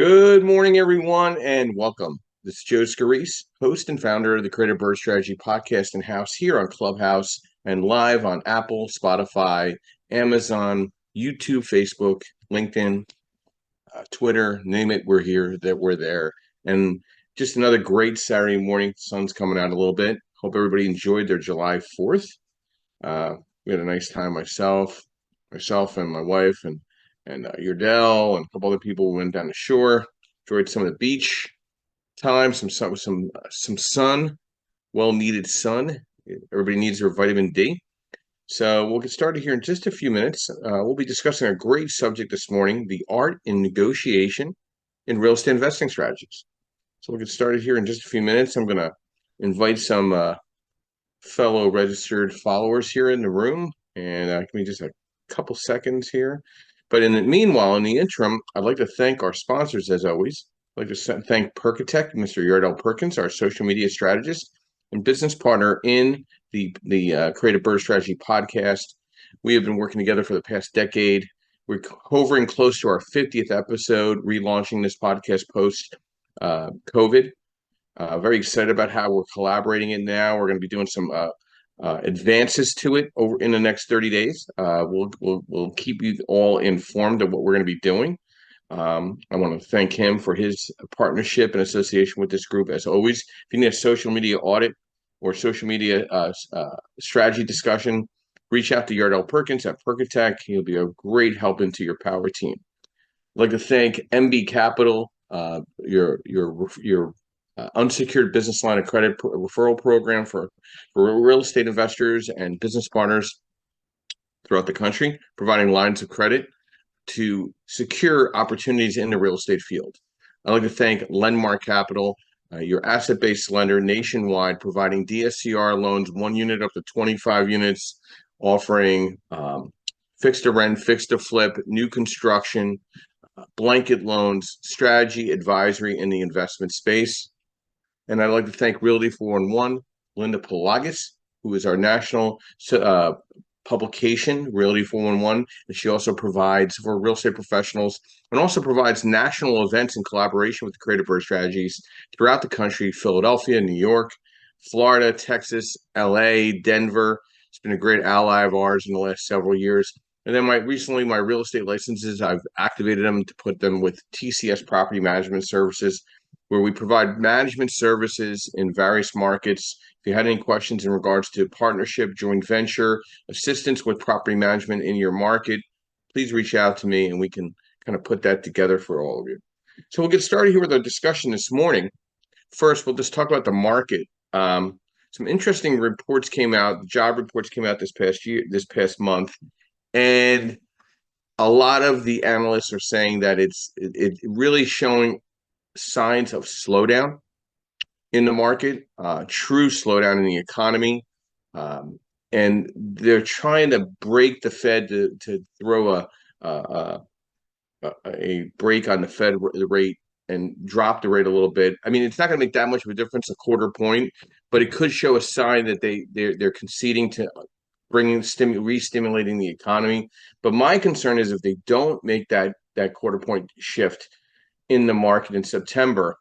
Good morning, everyone, and welcome. This is Joe Scarice, host and founder of the Creative Bird Strategy podcast and house here on Clubhouse and live on Apple, Spotify, Amazon, YouTube, Facebook, LinkedIn, Twitter, name it, we're here, that we're there. And just another great Saturday morning. Sun's coming out a little bit. Hope everybody enjoyed their July 4th. We had a nice time, myself and my wife and Yurdell and a couple other people went down the shore, enjoyed some of the beach time, some sun, well needed sun. Everybody needs their vitamin D. So we'll get started here in just a few minutes. We'll be discussing a great subject this morning: the art in negotiation in real estate investing strategies. So we'll get started here in just a few minutes. I'm going to invite some fellow registered followers here in the room, and give me just a couple seconds here. But in the meanwhile, in the interim, I'd like to thank our sponsors as always. I'd like to thank Perkatech, Mr. Yardell Perkins, our social media strategist and business partner in the Creative Bird Strategy podcast. We have been working together for the past decade. We're hovering close to our 50th episode, relaunching this podcast post COVID. Very excited about how we're collaborating it now. We're going to be doing some advances to it over in the next 30 days. We'll keep you all informed of what we're going to be doing. I want to thank him for his partnership and association with this group. As always, if you need a social media audit or social media strategy discussion, reach out to Yardell Perkins at Perkatech. He'll be a great help into your power team. I'd like to thank MB Capital, your unsecured business line of credit referral program for real estate investors and business partners throughout the country, providing lines of credit to secure opportunities in the real estate field. I'd like to thank Lendmark Capital, your asset-based lender nationwide, providing DSCR loans, 1 unit up to 25 units, offering fixed to rent, fixed to flip, new construction, blanket loans, strategy, advisory in the investment space. And I'd like to thank Realty 411, Linda Pelagos, who is our national publication, Realty 411. And she also provides for real estate professionals and also provides national events in collaboration with the Creative Bird Strategies throughout the country: Philadelphia, New York, Florida, Texas, LA, Denver. It's been a great ally of ours in the last several years. And then my real estate licenses, I've activated them to put them with TCS Property Management Services, where we provide management services in various markets. If you had any questions in regards to partnership, joint venture, assistance with property management in your market, please reach out to me and we can kind of put that together for all of you. So we'll get started here with our discussion this morning. First, we'll just talk about the market. Some interesting reports came out, job reports came out this past month, and a lot of the analysts are saying that it's really showing signs of slowdown in the market, true slowdown in the economy, and they're trying to break the Fed to throw a break on the Fed rate and drop the rate a little bit. I mean, it's not going to make that much of a difference, a quarter point, but it could show a sign that they're conceding to re-stimulating the economy. But my concern is if they don't make that quarter point shift in the market in September,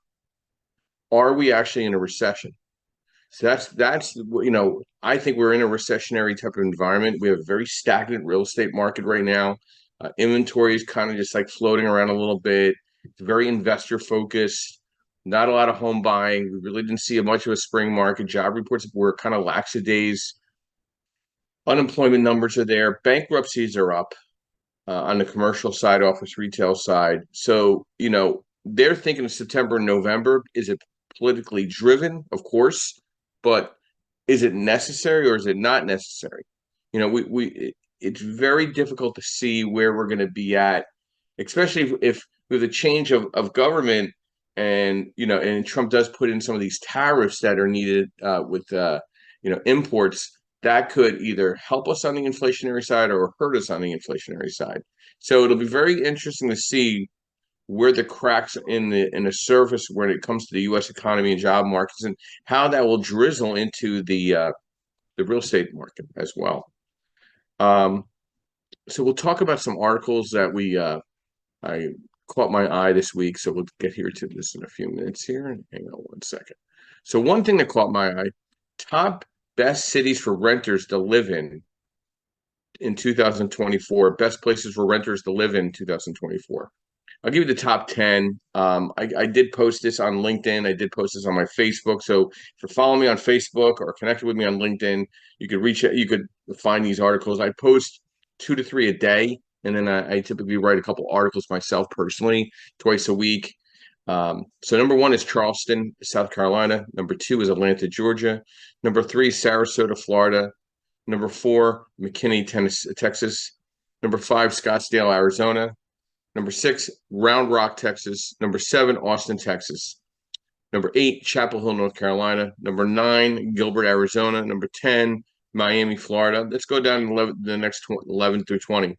are we actually in a recession? So that's I think we're in a recessionary type of environment. We have a very stagnant real estate market right now. Inventory is kind of just like floating around a little bit. It's very investor focused. Not a lot of home buying. We really didn't see much of a spring market. Job reports were kind of lackadays. Unemployment numbers are there. Bankruptcies are up on the commercial side, office retail side. So, they're thinking of September and November. Is it politically driven? Of course. But is it necessary or is it not necessary? It's very difficult to see where we're going to be at, especially if with a change of government and Trump does put in some of these tariffs that are needed with imports. That could either help us on the inflationary side or hurt us on the inflationary side. So it'll be very interesting to see where the cracks in the surface when it comes to the U.S. economy and job markets and how that will drizzle into the real estate market as well. So we'll talk about some articles that I caught my eye this week. So we'll get here to this in a few minutes here. Hang on one second. So one thing that caught my eye, top best cities for renters to live in 2024, best places for renters to live in 2024. I'll give you the top 10. I did post this on LinkedIn. I did post this on my Facebook. So if you're following me on Facebook or connected with me on LinkedIn, you could reach out, you could find these articles. I post 2 to 3 a day. And then I typically write a couple articles myself personally twice a week. So number one is Charleston, South Carolina. Number two is Atlanta, Georgia. Number three, Sarasota, Florida. Number four, McKinney, Tennessee, Texas. Number five, Scottsdale, Arizona. Number six, Round Rock, Texas. Number seven, Austin, Texas. Number eight, Chapel Hill, North Carolina. Number nine, Gilbert, Arizona. Number 10, Miami, Florida. Let's go down to 11, the next 11 through 20.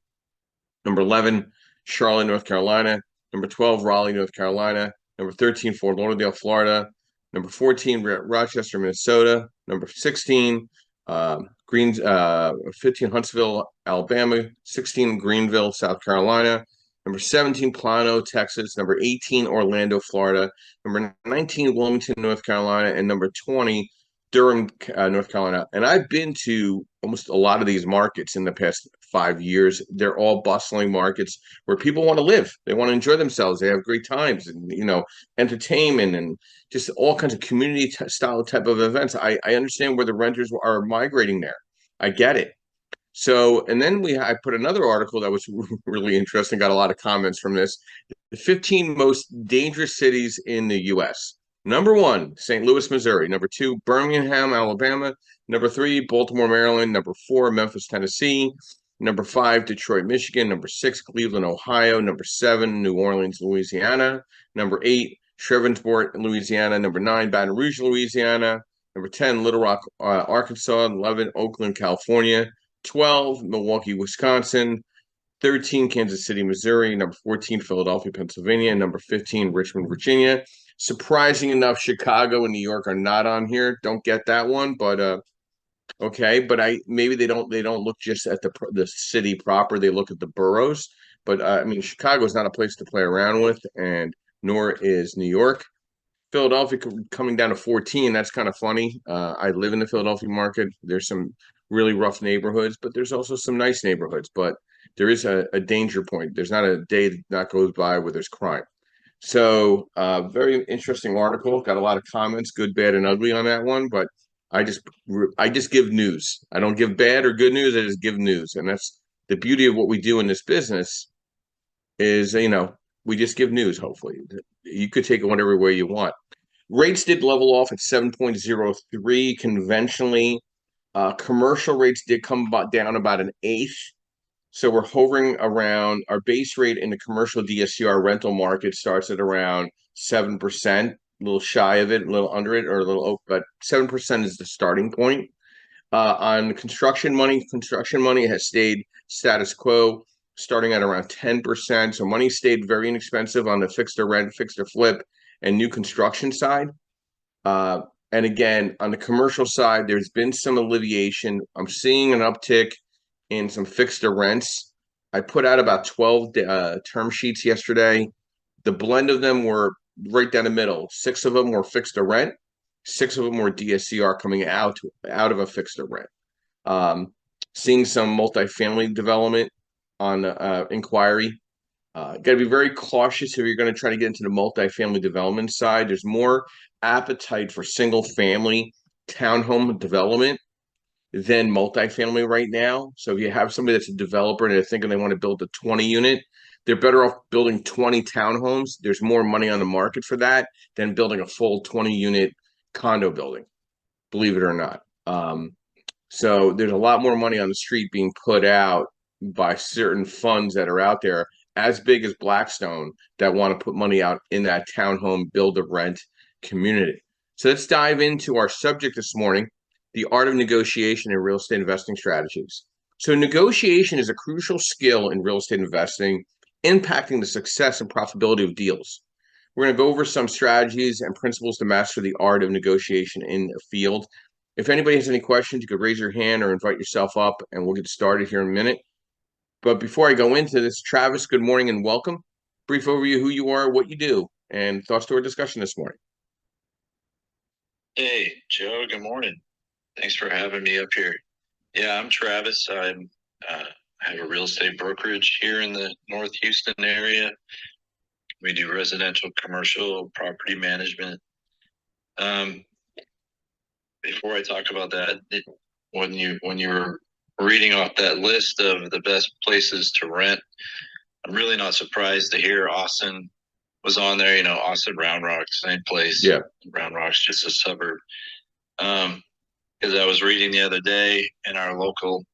Number 11, Charlotte, North Carolina. Number 12, Raleigh, North Carolina. Number 13, Fort Lauderdale, Florida. Number 14, Rochester, Minnesota. Number 16, 15, Huntsville, Alabama. 16, Greenville, South Carolina. Number 17, Plano, Texas. Number 18, Orlando, Florida. Number 19, Wilmington, North Carolina. And number 20, Durham, North Carolina. And I've been to almost a lot of these markets in the past 5 years. They're all bustling markets where people want to live. They want to enjoy themselves. They have great times and, entertainment and just all kinds of community style type of events. I understand where the renters are migrating there. I get it. So, and then I put another article that was really interesting, got a lot of comments from this. The 15 most dangerous cities in the U.S. Number one, St. Louis, Missouri. Number two, Birmingham, Alabama. Number three, Baltimore, Maryland. Number four, Memphis, Tennessee. Number five, Detroit, Michigan. Number six, Cleveland, Ohio. Number seven, New Orleans, Louisiana. Number eight, Shreveport, Louisiana. Number nine, Baton Rouge, Louisiana. Number 10, Little Rock, Arkansas. 11, Oakland, California. 12, Milwaukee, Wisconsin. 13, Kansas City, Missouri. Number 14, Philadelphia, Pennsylvania. Number 15, Richmond, Virginia. Surprising enough, Chicago and New York are not on here. Don't get that one, but okay. But maybe they don't look just at the city proper. They look at the boroughs. But I mean, Chicago is not a place to play around with, and nor is New York. Philadelphia coming down to 14. That's kind of funny. I live in the Philadelphia market. There's some really rough neighborhoods, but there's also some nice neighborhoods. But there is a danger point. There's not a day that goes by where there's crime. So, very interesting article. Got a lot of comments, good, bad, and ugly on that one. But I just give news. I don't give bad or good news. I just give news, and that's the beauty of what we do in this business. Is we just give news. Hopefully, you could take it whatever way you want. Rates did level off at 7.03 conventionally. Commercial rates did come down about an eighth. So we're hovering around our base rate in the commercial DSCR rental market starts at around 7%, a little shy of it, a little under it, or a little, but 7% is the starting point. On construction money has stayed status quo, starting at around 10%. So money stayed very inexpensive on the fixed to rent, fixed to flip, and new construction side. And again, on the commercial side, there's been some alleviation. I'm seeing an uptick in some fixed to rents. I put out about 12 term sheets yesterday. The blend of them were right down the middle. 6 of them were fixed to rent. 6 of them were DSCR coming out of a fixed to rent. Seeing some multifamily development on inquiry. Got to be very cautious if you're going to try to get into the multifamily development side. There's more appetite for single family townhome development than multifamily right now. So if you have somebody that's a developer and they're thinking they want to build a 20 unit, they're better off building 20 townhomes. There's more money on the market for that than building a full 20 unit condo building, believe it or not. So there's a lot more money on the street being put out by certain funds that are out there as big as Blackstone that want to put money out in that townhome build to rent community. So let's dive into our subject this morning, the art of negotiation in real estate investing strategies. So negotiation is a crucial skill in real estate investing, impacting the success and profitability of deals. We're going to go over some strategies and principles to master the art of negotiation in the field. If anybody has any questions, you could raise your hand or invite yourself up, and we'll get started here in a minute. But before I go into this, Travis, good morning and welcome. brief overview of who you are, what you do, and thoughts to our discussion this morning. Hey, Joe, good morning. Thanks for having me up here. Yeah, I'm Travis. I have a real estate brokerage here in the North Houston area. We do residential, commercial, property management. Um, Before I talk about that, when you were reading off that list of the best places to rent, I'm really not surprised to hear Austin was on there. You know, Austin, Round Rock, same place. Yeah. Round Rock's just a suburb. Um, because I was reading the other day in our local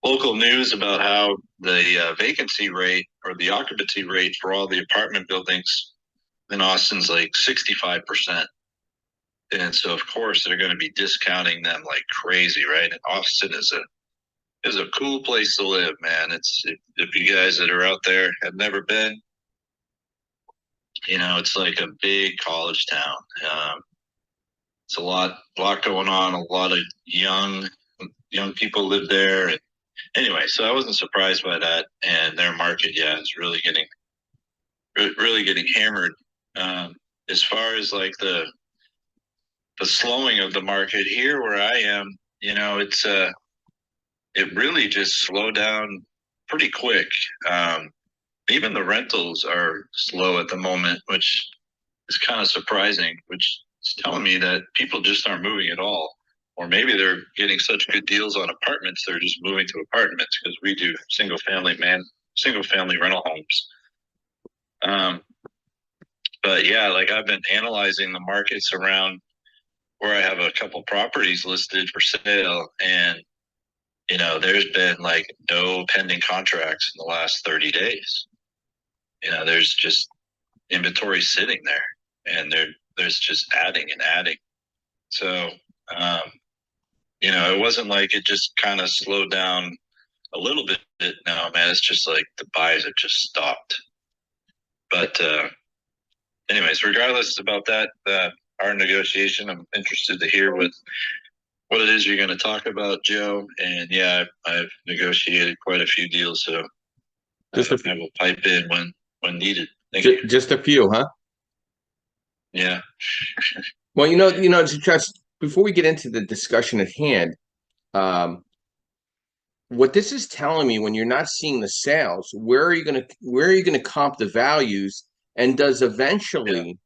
news about how the vacancy rate or the occupancy rate for all the apartment buildings in Austin's like 65%. And so of course they're going to be discounting them like crazy, right? And Austin is a cool place to live, man. If you guys that are out there have never been, it's like a big college town. It's a lot going on. A lot of young people live there, and anyway, so I wasn't surprised by that. And their market, yeah, is really getting hammered. As far as like the slowing of the market here where I am, it really just slowed down pretty quick. Um, Even the rentals are slow at the moment, which is kind of surprising, which is telling me that people just aren't moving at all. Or maybe they're getting such good deals on apartments, they're just moving to apartments because we do single family rental homes. Um, but yeah, like I've been analyzing the markets around where I have a couple properties listed for sale, and there's been like no pending contracts in the last 30 days. There's just inventory sitting there, and there's just adding and adding. So, um, it wasn't like it just kind of slowed down a little bit. No, man, it's just like the buys have just stopped. But anyways, regardless about that, our negotiation, I'm interested to hear what it is you're going to talk about, Joe. And yeah, I've negotiated quite a few deals, so Just a I will pipe in when needed. Thank just, you. just a few, huh? Yeah. Well, just before we get into the discussion at hand, um, what this is telling me, when you're not seeing the sales, where are you gonna comp the values, and Yeah. does eventually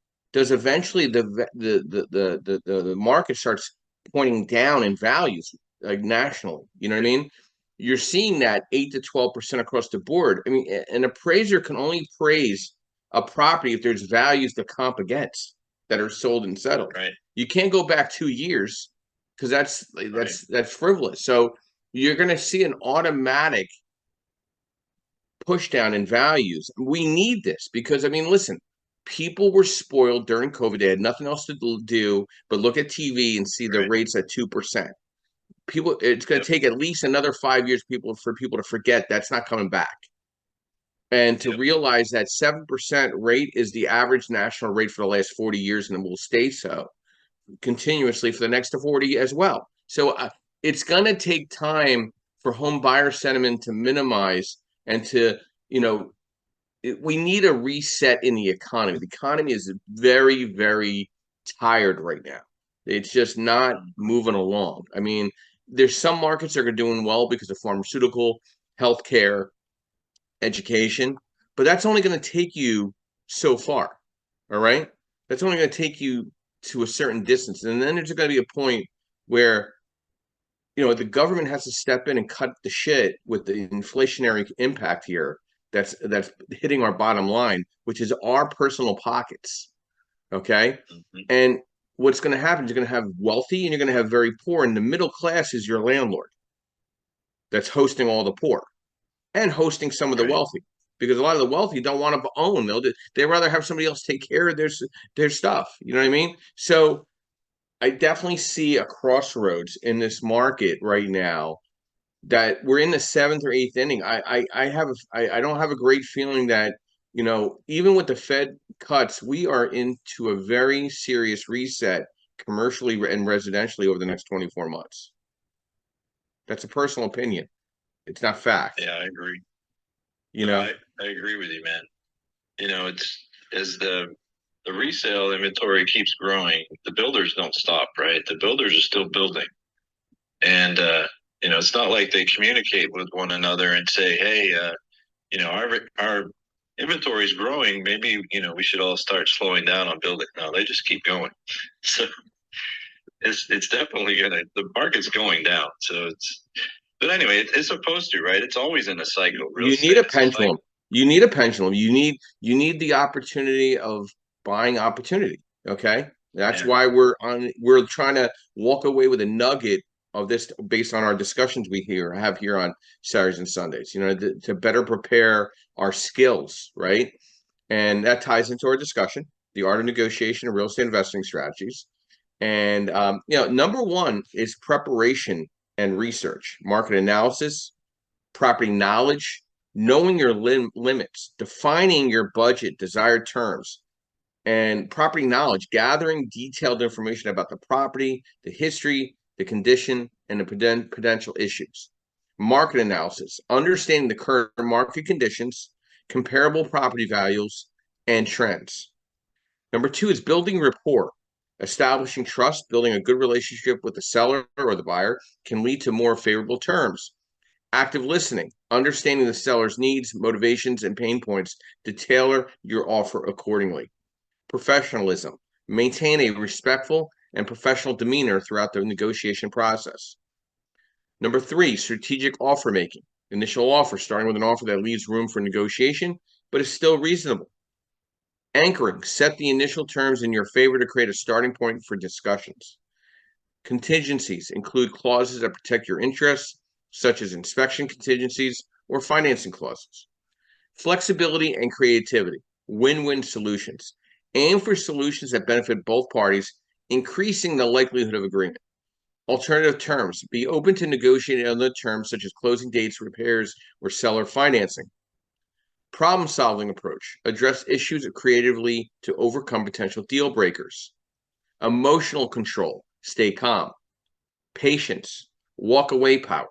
the market starts pointing down in values, like nationally? You know what I mean? You're seeing that 8 to 12% across the board. I mean, an appraiser can only praise a property if there's values to comp against that are sold and settled. Right. You can't go back 2 years because that's Right. that's frivolous. So you're going to see an automatic push down in values. We need this because, I mean, listen, people were spoiled during COVID. They had nothing else to do but look at TV and see the Right. rates at 2%. People, it's going Yep. to take at least another 5 years for people to forget that's not coming back. And to Yep. realize that 7% rate is the average national rate for the last 40 years, and it will stay so continuously for the next 40 as well. So it's going to take time for home buyer sentiment to minimize, and to, we need a reset in the economy. The economy is very, very tired right now. It's just not moving along. I mean, there's some markets that are doing well because of pharmaceutical, healthcare, education, but that's only going to take you so far. All right. That's only going to take you to a certain distance. And then there's going to be a point where, the government has to step in and cut the shit with the inflationary impact here that's hitting our bottom line, which is our personal pockets. Okay. Mm-hmm. And what's going to happen is you're going to have wealthy and you're going to have very poor. And the middle class is your landlord that's hosting all the poor and hosting some of the Right. wealthy, because a lot of the wealthy don't want to own. They rather have somebody else take care of their stuff. You know what I mean? So I definitely see a crossroads in this market right now, that we're in the seventh or eighth inning. I don't have a great feeling that, even with the Fed cuts, we are into a very serious reset commercially and residentially over the next 24 months. That's a personal opinion. It's not fact. Yeah, I agree. You No, know, I agree with you, man. it's as the resale inventory keeps growing, the builders don't stop, right? The builders are still building. And it's not like they communicate with one another and say, "Hey, our inventory is growing. Maybe we should all start slowing down on building." No, they just keep going. So it's definitely the market's going down. So but anyway, it's supposed to, right? It's always in a cycle. Real You need estate, a it's a cycle. pendulum. You need a pendulum. You need the opportunity of buying opportunity. Okay. That's Yeah. why we're trying to walk away with a nugget of this based on our discussions we have here on Saturdays and Sundays, to better prepare our skills, right? And that ties into our discussion, the art of negotiation and real estate investing strategies. And number one is preparation and research, market analysis, property knowledge, knowing your limits, defining your budget, desired terms, and property knowledge, gathering detailed information about the property, the history, the condition, and the potential issues. Market analysis, understanding the current market conditions, comparable property values, and trends. Number two is building rapport. Establishing trust, building a good relationship with the seller or the buyer can lead to more favorable terms. Active listening, understanding the seller's needs, motivations, and pain points to tailor your offer accordingly. Professionalism, maintain a respectful and professional demeanor throughout the negotiation process. Number three, strategic offer making. Initial offer, starting with an offer that leaves room for negotiation, but is still reasonable. Anchoring, set the initial terms in your favor to create a starting point for discussions. Contingencies include clauses that protect your interests, such as inspection contingencies or financing clauses. Flexibility and creativity, win-win solutions. Aim for solutions that benefit both parties, increasing the likelihood of agreement. Alternative terms, be open to negotiating other terms such as closing dates, repairs, or seller financing. Problem-solving approach, address issues creatively to overcome potential deal breakers. Emotional control, stay calm. Patience, walk away power.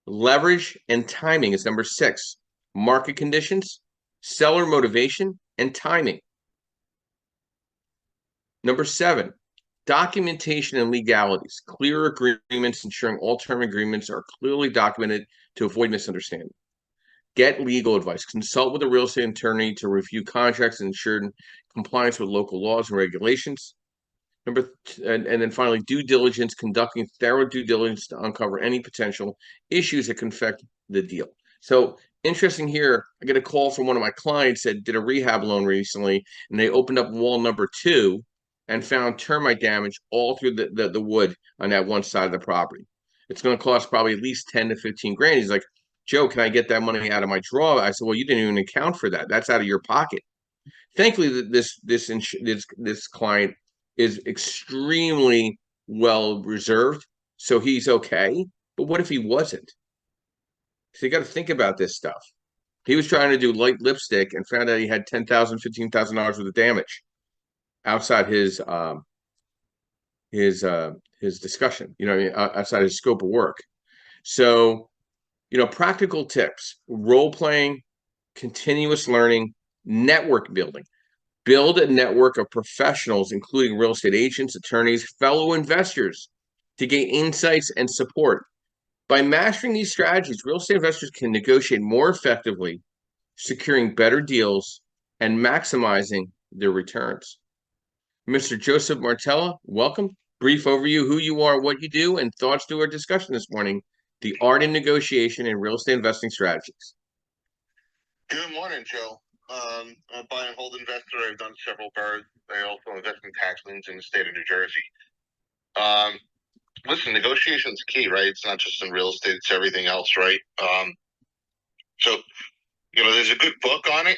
Leverage and timing is number six. Market conditions, seller motivation, and timing. Number seven, documentation and legalities. Clear agreements, ensuring all term agreements are clearly documented to avoid misunderstanding. Get legal advice. Consult with a real estate attorney to review contracts and ensure compliance with local laws and regulations. And then finally, due diligence, conducting thorough due diligence to uncover any potential issues that can affect the deal. So interesting here, I get a call from one of my clients that did a rehab loan recently, and they opened up wall number two and found termite damage all through the wood on that one side of the property. It's going to cost probably at least 10 to 15 grand. He's like, Joe, can I get that money out of my draw? I said, well, you didn't even account for that. That's out of your pocket. Thankfully, this client is extremely well reserved, so he's okay. But what if he wasn't? So you got to think about this stuff. He was trying to do light lipstick and found out he had $10,000, $15,000 worth of damage outside his discussion. Outside his scope of work. So, practical tips: role playing, continuous learning, network building. Build a network of professionals, including real estate agents, attorneys, fellow investors, to gain insights and support. By mastering these strategies, real estate investors can negotiate more effectively, securing better deals and maximizing their returns. Mr. Joseph Martella, welcome. Brief overview who you are, what you do, and thoughts to our discussion this morning: the art in negotiation and real estate investing strategies. Good morning, Joe. I'm a buy and hold investor. I've done several boroughs. I also invest in tax liens in the state of New Jersey. Listen, negotiation is key, right? It's not just in real estate; it's everything else, right? So there's a good book on it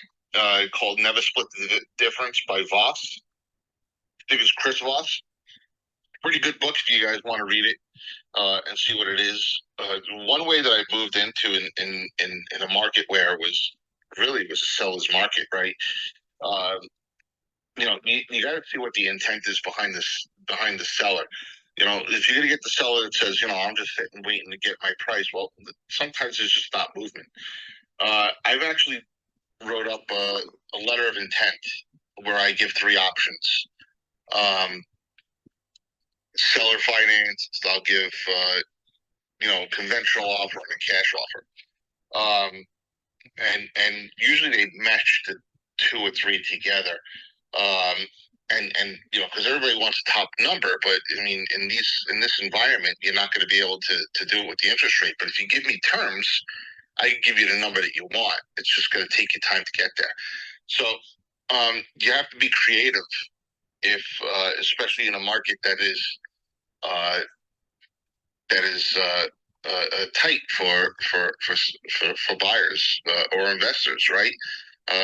called "Never Split the Difference" by Voss. I think it's Chris Voss. Pretty good book if you guys want to read it and see what it is. One way that I moved into in a market where it was a seller's market, right? You got to see what the intent is behind the seller. If you're gonna get the seller that says, I'm just sitting waiting to get my price, well, sometimes there's just not movement. I've actually wrote up a letter of intent where I give 3 options. Seller finance, I'll give conventional offer and a cash offer. And usually they match the 2 or 3 together. And because everybody wants a top number, but I mean, in this environment, you're not going to be able to do it with the interest rate. But if you give me terms, I can give you the number that you want. It's just going to take you time to get there. So you have to be creative, if especially in a market that is tight for buyers or investors, right?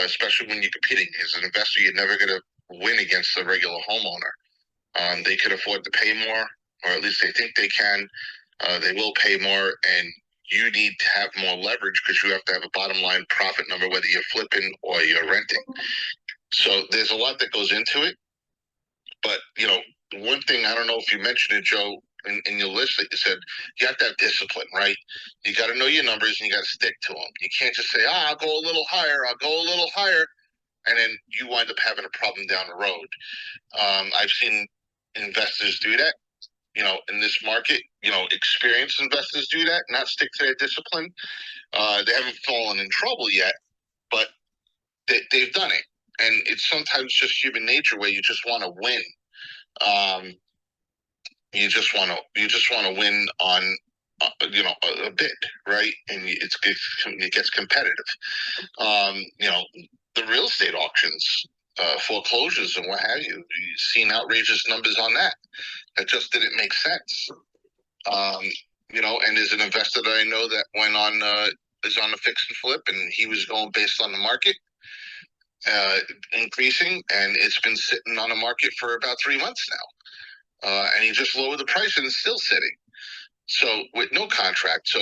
Especially when you're competing as an investor, you're never going to win against a regular homeowner. They could afford to pay more, or at least they think they can. They will pay more, and you need to have more leverage because you have to have a bottom line profit number, whether you're flipping or you're renting. So there's a lot that goes into it. But, one thing, I don't know if you mentioned it, Joe, in your list that you said, you have to have discipline, right? You got to know your numbers and you got to stick to them. You can't just say, I'll go a little higher, and then you wind up having a problem down the road. I've seen investors do that, in this market, experienced investors do that, not stick to their discipline. They haven't fallen in trouble yet, but they've done it. And it's sometimes just human nature where you just want to win. You just want to win on a bid, right? And it gets competitive. The real estate auctions, foreclosures and what have you. You've seen outrageous numbers on that. That just didn't make sense. And there's an investor that I know that went on is on a fix and flip, and he was going based on the market increasing, and it's been sitting on the market for about 3 months now. And he just lowered the price and it's still sitting. So with no contract. So,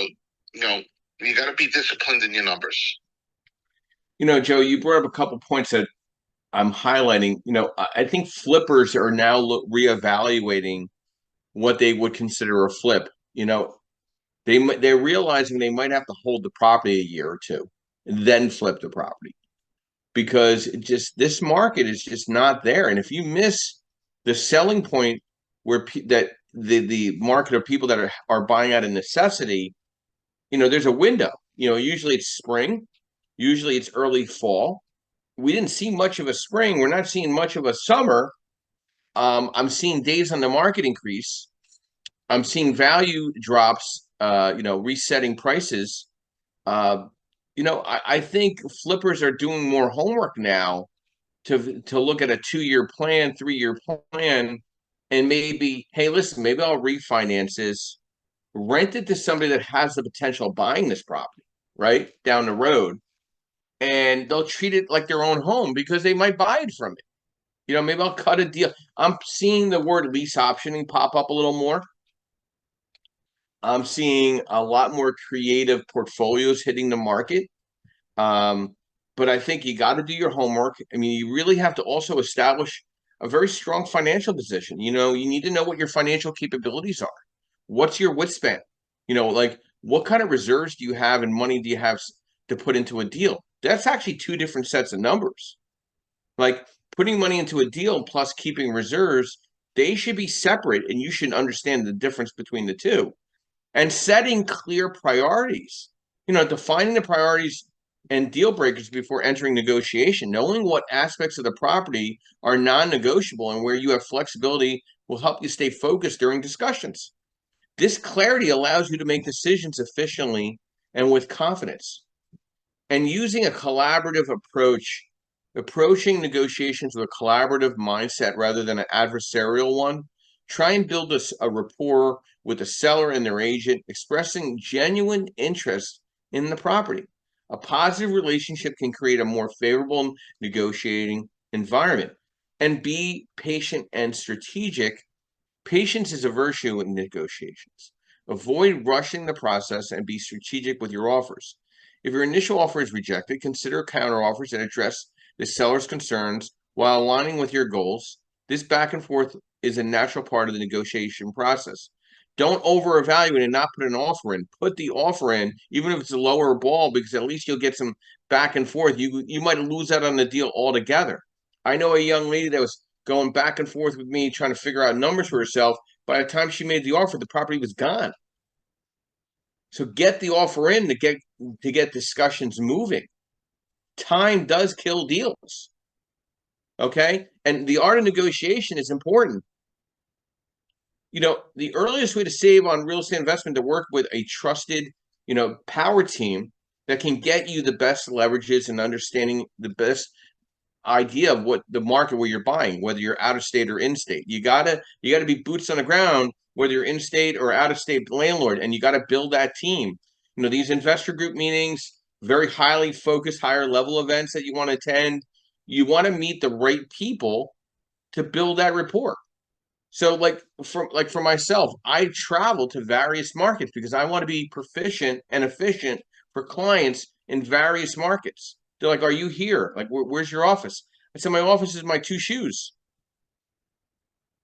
you got to be disciplined in your numbers. Joe, you brought up a couple points that I'm highlighting. I think flippers are now reevaluating what they would consider a flip. They're realizing they might have to hold the property a year or two and then flip the property, because this market is just not there. And if you miss the selling point where the market of people that are buying out of necessity, there's a window. Usually it's spring, usually it's early fall. We didn't see much of a spring. We're not seeing much of a summer. I'm seeing days on the market increase. I'm seeing value drops, resetting prices. I think flippers are doing more homework now to look at a 2-year plan, 3-year plan, and maybe, hey, listen, maybe I'll refinance this, rent it to somebody that has the potential of buying this property, right, down the road, and they'll treat it like their own home because they might buy it from it. Maybe I'll cut a deal. I'm seeing the word lease optioning pop up a little more. I'm seeing a lot more creative portfolios hitting the market. But I think you got to do your homework. I mean, you really have to also establish a very strong financial position. You need to know what your financial capabilities are. What's your wit span? Like, what kind of reserves do you have and money do you have to put into a deal? That's actually 2 different sets of numbers. Like, putting money into a deal plus keeping reserves, they should be separate, and you should understand the difference between the two. And setting clear priorities, defining the priorities and deal breakers before entering negotiation. Knowing what aspects of the property are non-negotiable and where you have flexibility will help you stay focused during discussions. This clarity allows you to make decisions efficiently and with confidence. And using a collaborative approach, approaching negotiations with a collaborative mindset rather than an adversarial one. Try and build a rapport with the seller and their agent, expressing genuine interest in the property. A positive relationship can create a more favorable negotiating environment. And be patient and strategic. Patience is a virtue in negotiations. Avoid rushing the process and be strategic with your offers. If your initial offer is rejected, consider counteroffers that address the seller's concerns while aligning with your goals. This back and forth is a natural part of the negotiation process. Don't over evaluate and not put an offer in. Put the offer in, even if it's a lower ball, because at least you'll get some back and forth. You might lose out on the deal altogether. I know a young lady that was going back and forth with me trying to figure out numbers for herself. By the time she made the offer, the property was gone. So get the offer in to get discussions moving. Time does kill deals. Okay? And the art of negotiation is important. The earliest way to save on real estate investment to work with a trusted, power team that can get you the best leverages and understanding the best idea of what the market where you're buying, whether you're out of state or in state. You gotta be boots on the ground, whether you're in state or out of state landlord, and you got to build that team. These investor group meetings, very highly focused, higher level events that you want to attend. You want to meet the right people to build that rapport. So for myself, I travel to various markets because I want to be proficient and efficient for clients in various markets. They're like, "Are you here? Like, where's your office?" I said, "My office is my two shoes."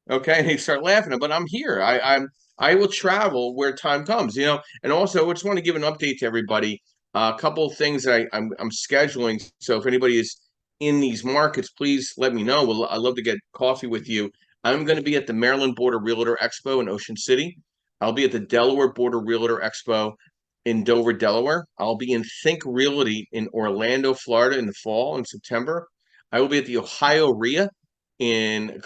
Okay, and they start laughing, but I'm here. I will travel where time comes, And also, I just want to give an update to everybody. A couple of things that I'm scheduling. So if anybody is in these markets, please let me know. I'd love to get coffee with you. I'm going to be at the Maryland Border Realtor Expo in Ocean City. I'll be at the Delaware Border Realtor Expo in Dover, Delaware. I'll be in Think Realty in Orlando, Florida in the fall in September. I will be at the Ohio RIA in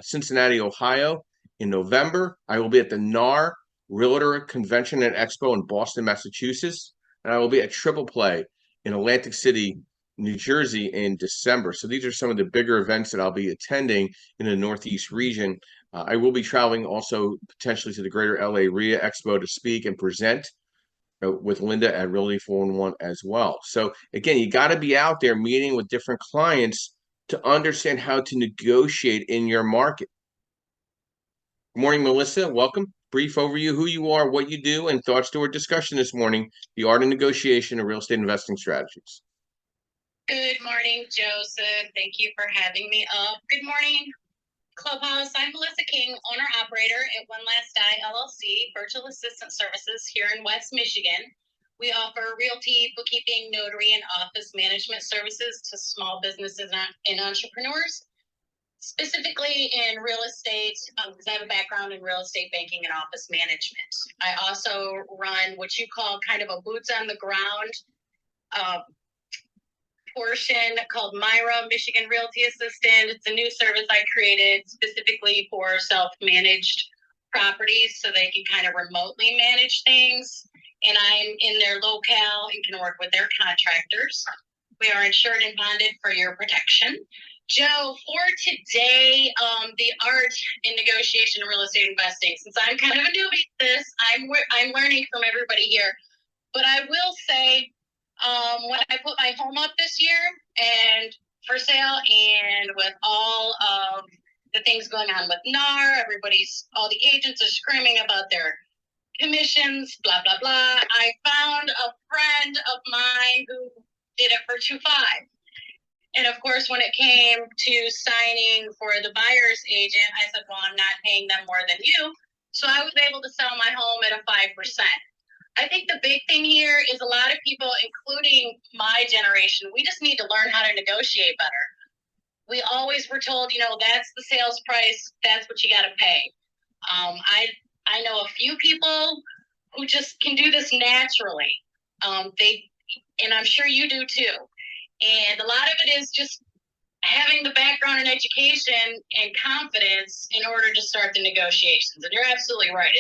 Cincinnati, Ohio in November. I will be at the NAR Realtor Convention and Expo in Boston, Massachusetts. And I will be at Triple Play in Atlantic City, New Jersey in December. So these are some of the bigger events that I'll be attending in the Northeast region. I will be traveling also potentially to the Greater LA RIA Expo to speak and present with Linda at Realty 411 as well. So again, you got to be out there meeting with different clients to understand how to negotiate in your market. Good morning, Melissa. Welcome. Brief overview, who you are, what you do, and thoughts to our discussion this morning, the art of negotiation of real estate investing strategies. Good morning, Joseph. Thank you for having me up. Good morning, Clubhouse. I'm Melissa King, owner-operator at One Last Die LLC, virtual assistant services here in West Michigan. We offer realty, bookkeeping, notary, and office management services to small businesses and entrepreneurs, specifically in real estate, because I have a background in real estate banking and office management. I also run what you call kind of a boots on the ground portion called Myra, Michigan Realty Assistant. It's a new service I created specifically for self-managed properties so they can kind of remotely manage things. And I'm in their locale and can work with their contractors. We are insured and bonded for your protection. Joe, for today, the art in negotiation and real estate investing. Since I'm kind of a newbie to this, I'm learning from everybody here. But I will say, when I put my home up this year and for sale, and with all of the things going on with NAR, all the agents are screaming about their commissions, blah, blah, blah. I found a friend of mine who did it for 2.5. And of course, when it came to signing for the buyer's agent, I said, well, I'm not paying them more than you. So I was able to sell my home at a 5%. I think the big thing here is a lot of people, including my generation, we just need to learn how to negotiate better. We always were told, that's the sales price, that's what you got to pay. I know a few people who just can do this naturally. And I'm sure you do too. And a lot of it is just having the background and education and confidence in order to start the negotiations. And you're absolutely right.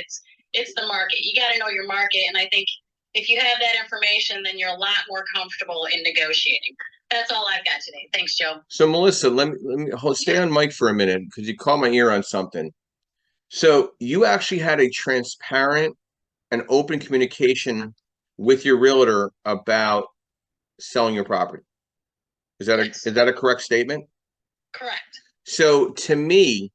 It's the market. You got to know your market. And I think if you have that information, then you're a lot more comfortable in negotiating. That's all I've got today. Thanks, Joe. So Melissa, let me stay on mic for a minute because you caught my ear on something. So you actually had a transparent and open communication with your realtor about selling your property. Is that a correct statement? Correct. So to me,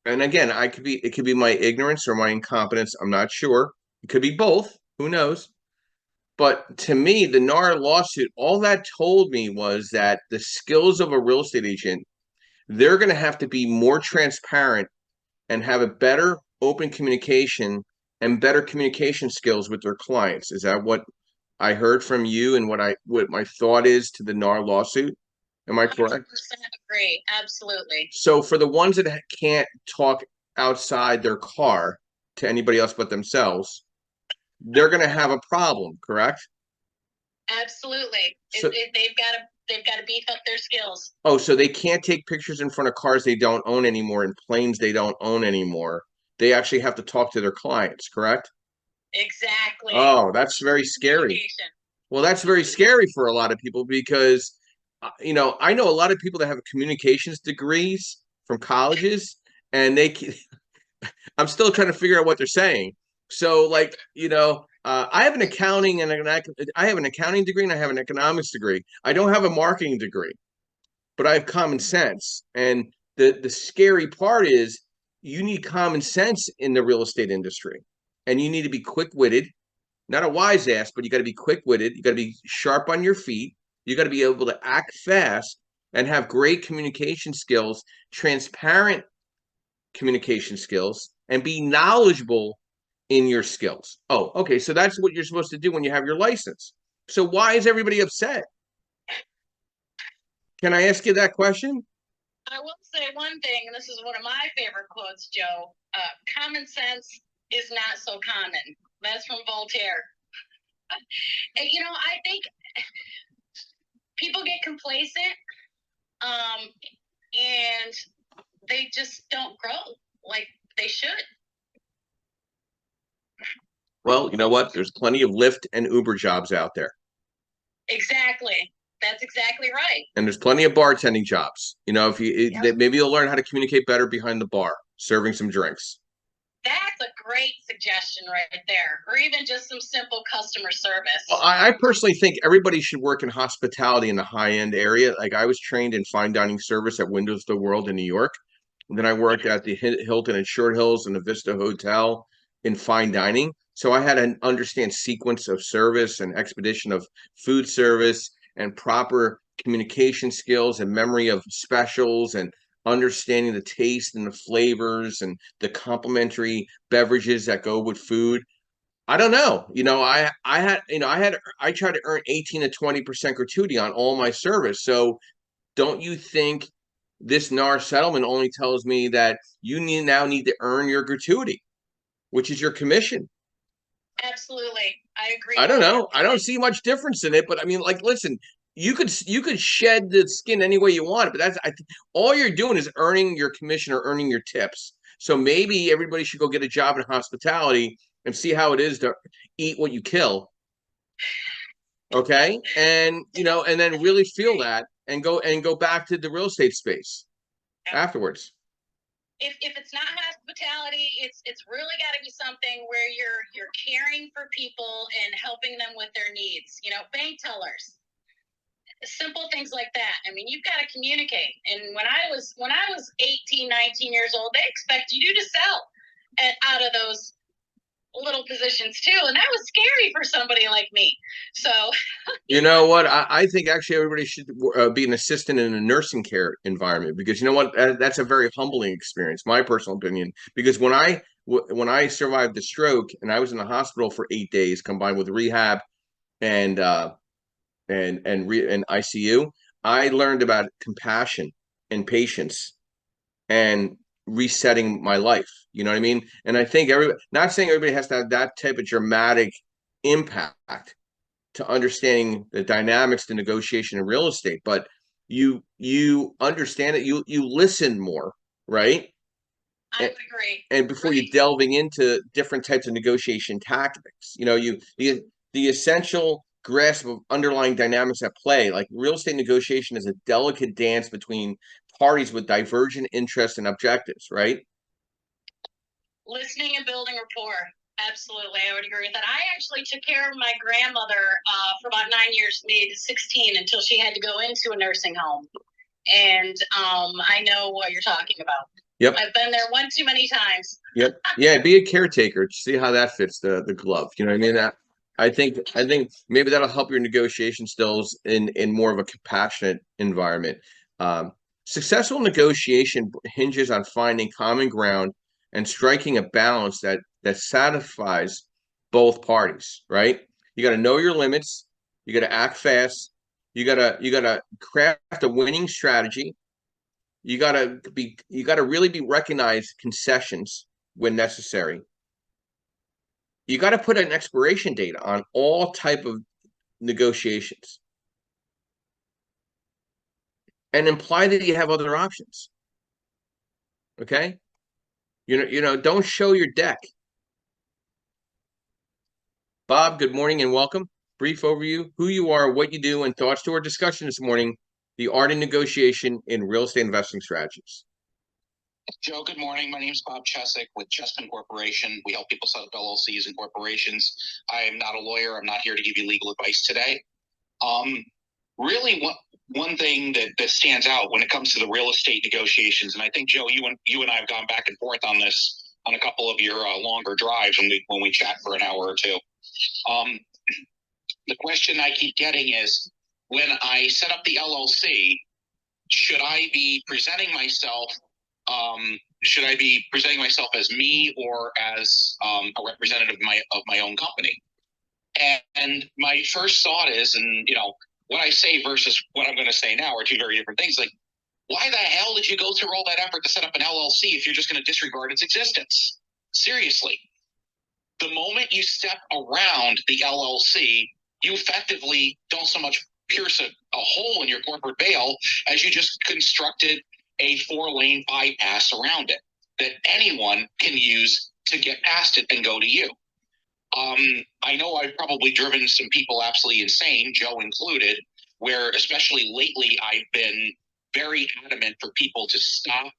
and again, it could be my ignorance or my incompetence. I'm not sure. It could be both. Who knows? But to me, the NAR lawsuit, all that told me was that the skills of a real estate agent, they're going to have to be more transparent and have a better open communication and better communication skills with their clients. Is that what I heard from you and what my thought is to the NAR lawsuit? Am I correct? 100% agree. Absolutely. So for the ones that can't talk outside their car to anybody else but themselves, they're going to have a problem, correct? Absolutely. So, They've got to beef up their skills. oh, so they can't take pictures in front of cars they don't own anymore and planes they don't own anymore. They actually have to talk to their clients, correct? Exactly. Oh, that's very scary. Well, that's very scary for a lot of people because, I know a lot of people that have communications degrees from colleges, and I'm still trying to figure out what they're saying. So, like, I have an accounting I have an accounting degree and I have an economics degree. I don't have a marketing degree, but I have common sense. And the scary part is you need common sense in the real estate industry, and you need to be quick witted, not a wise ass, but you got to be quick witted. You got to be sharp on your feet. You got to be able to act fast and have great communication skills, transparent communication skills, and be knowledgeable in your skills. Oh, okay. So that's what you're supposed to do when you have your license. So why is everybody upset? Can I ask you that question? I will say one thing, and this is one of my favorite quotes, Joe. Common sense is not so common. That's from Voltaire. And, I think people get complacent, and they just don't grow like they should. Well, you know what? There's plenty of Lyft and Uber jobs out there. Exactly. That's exactly right. And there's plenty of bartending jobs. If maybe you'll learn how to communicate better behind the bar, serving some drinks. That's a great suggestion right there. Or even just some simple customer service. Well, I personally think everybody should work in hospitality in the high-end area. Like I was trained in fine dining service at Windows of the World in New York. And then I worked at the Hilton in Short Hills and the Vista Hotel in fine dining. So I had to understand sequence of service and expedition of food service and proper communication skills and memory of specials and understanding the taste and the flavors and the complementary beverages that go with food. I don't know. I tried to earn 18 to 20% gratuity on all my service. So don't you think this NAR settlement only tells me that you now need to earn your gratuity, which is your commission? Absolutely. I agree. I don't know. I don't see much difference in it, but I mean, like, listen, you could shed the skin any way you want, but all you're doing is earning your commission or earning your tips. So maybe everybody should go get a job in hospitality and see how it is to eat what you kill. Okay. And and then really feel that and go back to the real estate space afterwards. If it's not hospitality, it's really got to be something where you're caring for people and helping them with their needs. Bank tellers, simple things like that. I mean, you've got to communicate. And when I was 18, 19 years old, they expect you to sell out of those little positions too, and that was scary for somebody like me. So you know what, I think actually everybody should be an assistant in a nursing care environment, because you know what, that's a very humbling experience, my personal opinion, because when I survived the stroke and I was in the hospital for 8 days combined with rehab and ICU, I learned about compassion and patience and resetting my life. You know what I mean? And I think not saying everybody has to have that type of dramatic impact to understanding the dynamics to negotiation in real estate, but you understand it, you listen more, right? I would agree. And before you delving into different types of negotiation tactics, the essential grasp of underlying dynamics at play. Like real estate negotiation is a delicate dance between parties with divergent interests and objectives, right? Listening and building rapport. Absolutely, I would agree with that. I actually took care of my grandmother for about 9 years, maybe 16, until she had to go into a nursing home. And I know what you're talking about. Yep. I've been there one too many times. Yep. Yeah, be a caretaker. See how that fits the glove. You know what I mean? I think maybe that'll help your negotiation skills in more of a compassionate environment. Successful negotiation hinges on finding common ground and striking a balance that satisfies both parties, right? You got to know your limits. You got to act fast. You gotta craft a winning strategy. You gotta really be recognized concessions when necessary. You got to put an expiration date on all type of negotiations and imply that you have other options. Okay, don't show your deck. Bob, good morning and welcome. Brief overview: who you are, what you do, and thoughts to our discussion this morning: the art of negotiation in real estate investing strategies. Joe, good morning. My name is Bob Chesick with Chespin Corporation. We help people set up LLCs and corporations. I am not a lawyer. I'm not here to give you legal advice today. Really, one thing that stands out when it comes to the real estate negotiations, and I think, Joe, you and I have gone back and forth on this on a couple of your longer drives when we chat for an hour or two. The question I keep getting is, when I set up the LLC, should I be presenting myself as me or as a representative of my own company? And my first thought is, and what I say versus what I'm going to say now are two very different things. Like, why the hell did you go through all that effort to set up an LLC if you're just going to disregard its existence? Seriously. The moment you step around the LLC, you effectively don't so much pierce a hole in your corporate veil as you just constructed a 4-lane bypass around it that anyone can use to get past it and go to you. I know I've probably driven some people absolutely insane, Joe included, where especially lately I've been very adamant for people to stop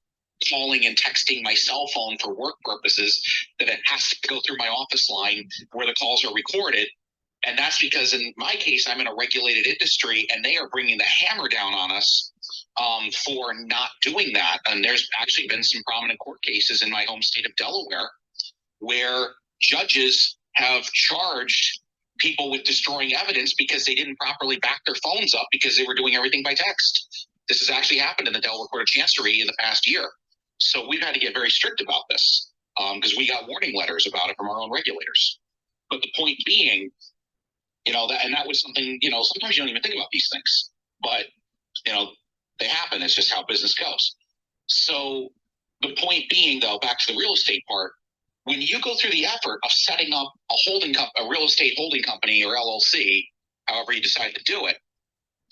calling and texting my cell phone for work purposes, that it has to go through my office line where the calls are recorded. And that's because in my case, I'm in a regulated industry and they are bringing the hammer down on us for not doing that. And there's actually been some prominent court cases in my home state of Delaware where judges have charged people with destroying evidence because they didn't properly back their phones up because they were doing everything by text. This has actually happened in the Delaware Court of Chancery in the past year. So we've had to get very strict about this because we got warning letters about it from our own regulators. But the point being, that was something, sometimes you don't even think about these things, but, they happen. It's just how business goes. So the point being, though, back to the real estate part, when you go through the effort of setting up a real estate holding company or LLC, however you decide to do it,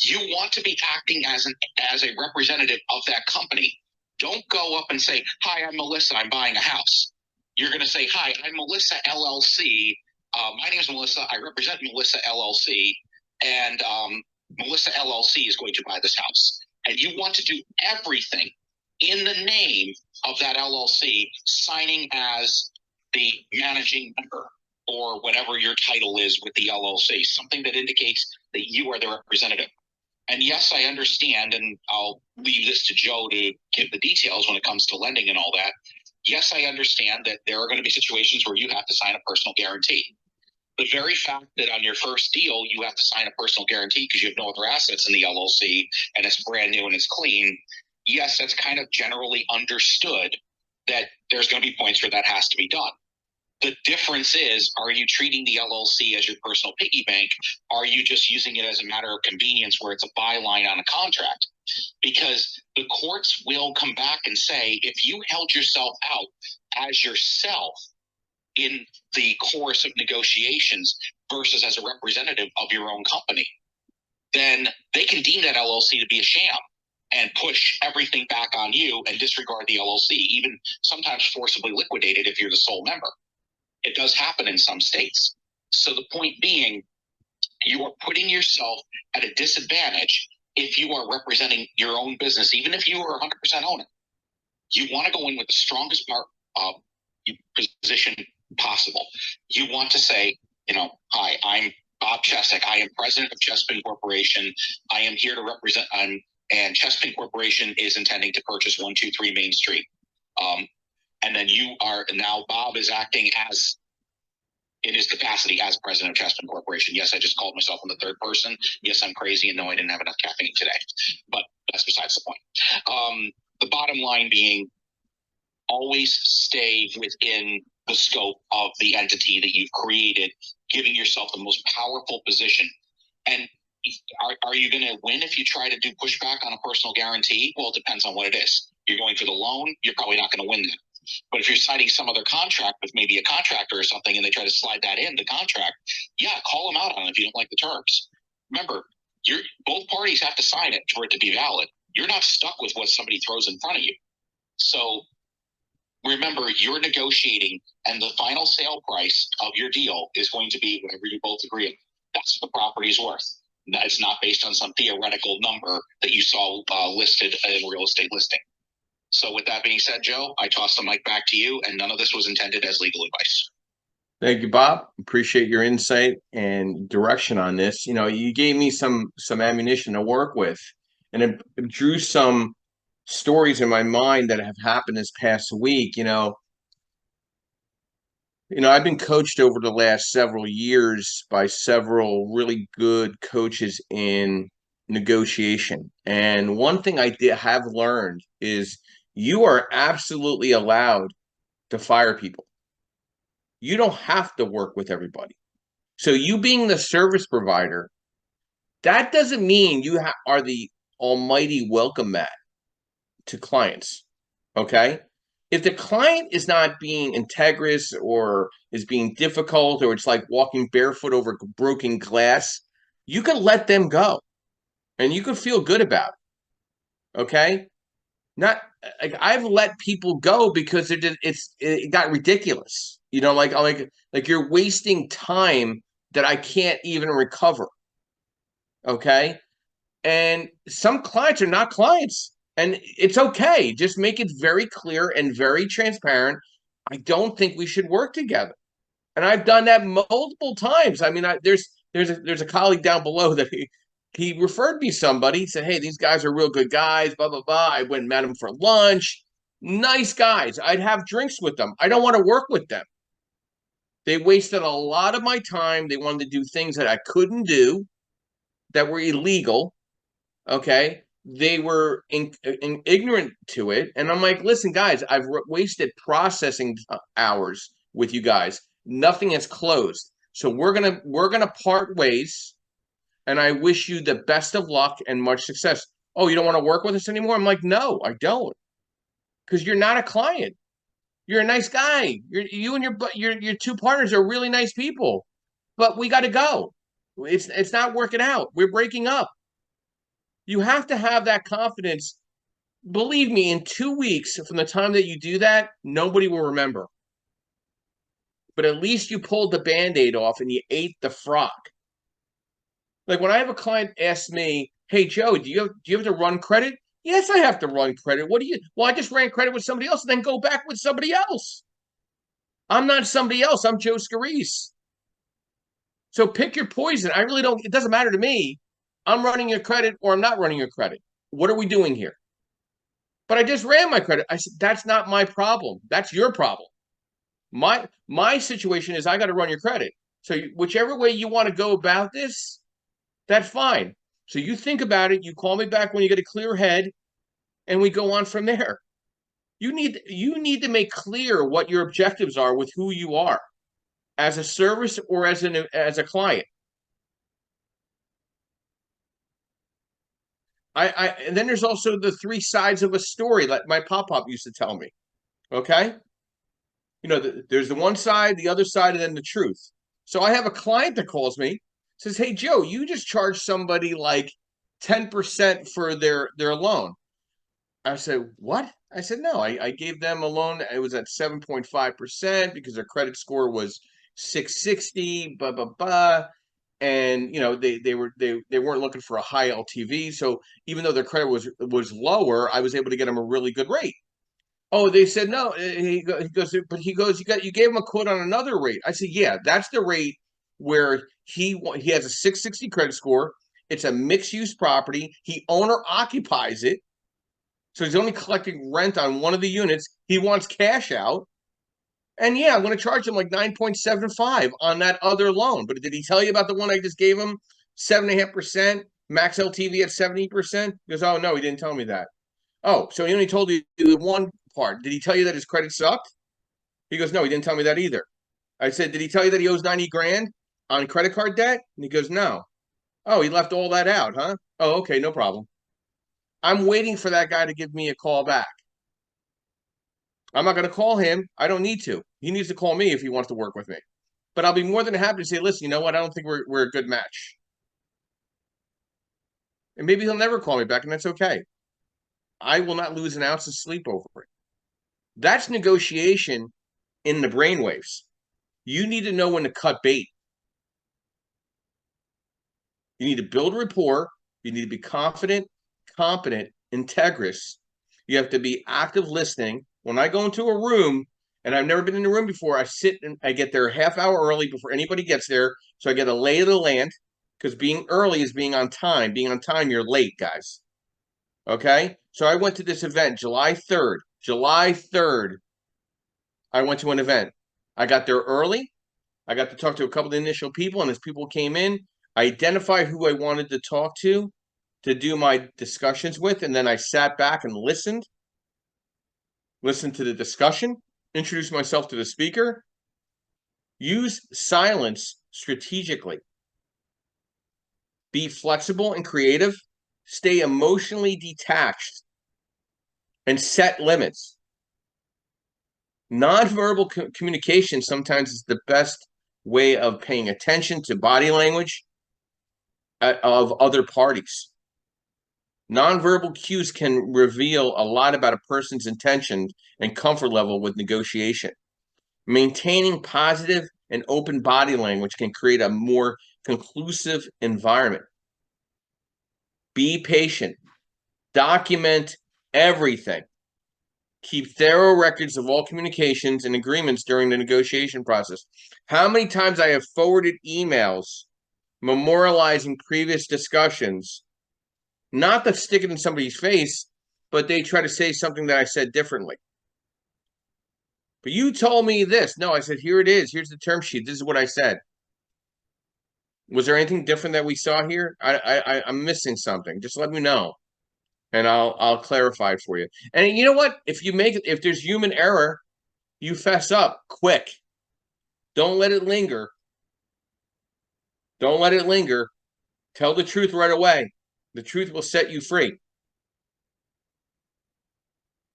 you want to be acting as a representative of that company. Don't go up and say, "Hi, I'm Melissa. I'm buying a house." You're going to say, "Hi, I'm Melissa LLC. My name is Melissa. I represent Melissa LLC, and Melissa LLC is going to buy this house." And you want to do everything in the name of that LLC, signing as the managing member or whatever your title is with the LLC, something that indicates that you are the representative. And yes, I understand, and I'll leave this to Joe to give the details when it comes to lending and all that. Yes, I understand that there are going to be situations where you have to sign a personal guarantee. The very fact that on your first deal, you have to sign a personal guarantee because you have no other assets in the LLC and it's brand new and it's clean. Yes, that's kind of generally understood that there's going to be points where that has to be done. The difference is, are you treating the LLC as your personal piggy bank? Are you just using it as a matter of convenience where it's a byline on a contract? Because the courts will come back and say, if you held yourself out as yourself in the course of negotiations versus as a representative of your own company, then they can deem that LLC to be a sham and push everything back on you and disregard the LLC, even sometimes forcibly liquidate it if you're the sole member. It does happen in some states. So the point being, you are putting yourself at a disadvantage if you are representing your own business, even if you are 100% owner. You want to go in with the strongest position possible. You want to say, "Hi, I'm Bob Chesick. I am president of Chespin Corporation. I am here to represent, and Chespin Corporation is intending to purchase 123 Main Street." And then Bob is acting as in his capacity as president of Chespin Corporation. Yes, I just called myself in the third person. Yes, I'm crazy, and no, I didn't have enough caffeine today. But that's besides the point. The bottom line being, always stay within the scope of the entity that you've created, giving yourself the most powerful position. And are you going to win if you try to do pushback on a personal guarantee? Well, it depends on what it is. You're going for the loan, you're probably not going to win that. But if you're signing some other contract with maybe a contractor or something and they try to slide that in the contract, yeah, call them out on it if you don't like the terms. Remember, both parties have to sign it for it to be valid. You're not stuck with what somebody throws in front of you. So remember, you're negotiating, and the final sale price of your deal is going to be whatever you both agree on. That's what the property's worth. It's not based on some theoretical number that you saw listed in a real estate listing. So with that being said, Joe, I toss the mic back to you, and none of this was intended as legal advice. Thank you, Bob. Appreciate your insight and direction on this. You know, you gave me some ammunition to work with, and it drew some stories in my mind that have happened this past week. I've been coached over the last several years by several really good coaches in negotiation. And one thing I have learned is you are absolutely allowed to fire people. You don't have to work with everybody. So you being the service provider, that doesn't mean you are the almighty welcome mat to clients, okay? If the client is not being integrous or is being difficult, or it's like walking barefoot over broken glass, you can let them go and you can feel good about it, okay? Not like I've let people go because it got ridiculous. Like you're wasting time that I can't even recover, okay? And some clients are not clients. And it's okay. Just make it very clear and very transparent. I don't think we should work together. And I've done that multiple times. I mean, there's a colleague down below that he referred me somebody. He said, "Hey, these guys are real good guys, blah, blah, blah." I went and met them for lunch. Nice guys. I'd have drinks with them. I don't want to work with them. They wasted a lot of my time. They wanted to do things that I couldn't do, that were illegal. Okay. They were ignorant to it. And I'm like, listen, guys, I've wasted processing hours with you guys. Nothing has closed. So we're gonna part ways. And I wish you the best of luck and much success. Oh, you don't want to work with us anymore? I'm like, no, I don't. Because you're not a client. You're a nice guy. You and your two partners are really nice people. But we got to go. It's not working out. We're breaking up. You have to have that confidence. Believe me, in 2 weeks from the time that you do that, nobody will remember. But at least you pulled the Band-Aid off and you ate the frog. Like when I have a client ask me, "Hey, Joe, do you have to run credit?" Yes, I have to run credit. What do you? Well, I just ran credit with somebody else and then go back with somebody else. I'm not somebody else. I'm Joe Scarice. So pick your poison. I really don't. It doesn't matter to me. I'm running your credit or I'm not running your credit. What are we doing here? But I just ran my credit. I said, that's not my problem. That's your problem. My situation is I got to run your credit. So whichever way you want to go about this, that's fine. So you think about it. You call me back when you get a clear head, and we go on from there. You need to make clear what your objectives are with who you are, as a service or as a client. And then there's also the three sides of a story, like my pop used to tell me. Okay, there's the one side, the other side, and then the truth. So I have a client that calls me, says, "Hey, Joe, you just charged somebody like 10% for their loan." I said, "What?" I said, "No, I gave them a loan. It was at 7.5% because their credit score was 660, blah, blah, blah. And they weren't looking for a high LTV. So even though their credit was lower, I was able to get them a really good rate." Oh, they said no. He goes, you gave him a quote on another rate. I said, yeah, that's the rate where he has a 660 credit score. It's a mixed use property. He owner occupies it. So he's only collecting rent on one of the units. He wants cash out. And yeah, I'm going to charge him like 9.75 on that other loan. But did he tell you about the one I just gave him? 7.5%, max LTV at 70%? He goes, oh, no, he didn't tell me that. Oh, so he only told you the one part. Did he tell you that his credit sucked? He goes, no, he didn't tell me that either. I said, did he tell you that he owes 90 grand on credit card debt? And he goes, no. Oh, he left all that out, huh? Oh, okay, no problem. I'm waiting for that guy to give me a call back. I'm not going to call him. I don't need to. He needs to call me if he wants to work with me. But I'll be more than happy to say, listen, you know what? I don't think we're a good match. And maybe he'll never call me back, and that's okay. I will not lose an ounce of sleep over it. That's negotiation in the brainwaves. You need to know when to cut bait. You need to build rapport. You need to be confident, competent, integrous. You have to be active listening. When I go into a room, and I've never been in a room before, I sit and I get there a half hour early before anybody gets there. So I get a lay of the land, because being early is being on time. Being on time, you're late, guys. Okay? So I went to this event July 3rd. July 3rd, I went to an event. I got there early. I got to talk to a couple of initial people, and as people came in, I identified who I wanted to talk to do my discussions with, and then I sat back and listened to the discussion, introduced myself to the speaker, use silence strategically, be flexible and creative, stay emotionally detached, and set limits. Nonverbal communication sometimes is the best way of paying attention to body language of other parties. Nonverbal cues can reveal a lot about a person's intention and comfort level with negotiation. Maintaining positive and open body language can create a more conclusive environment. Be patient. Document everything. Keep thorough records of all communications and agreements during the negotiation process. How many times I have forwarded emails memorializing previous discussions, not to stick it in somebody's face, but they try to say something that I said differently. But you told me this. No, I said, here it is. Here's the term sheet. This is what I said. Was there anything different that we saw here? I'm missing something. Just let me know, and I'll clarify it for you. And you know what? If there's human error, you fess up quick. Don't let it linger. Don't let it linger. Tell the truth right away. The truth will set you free.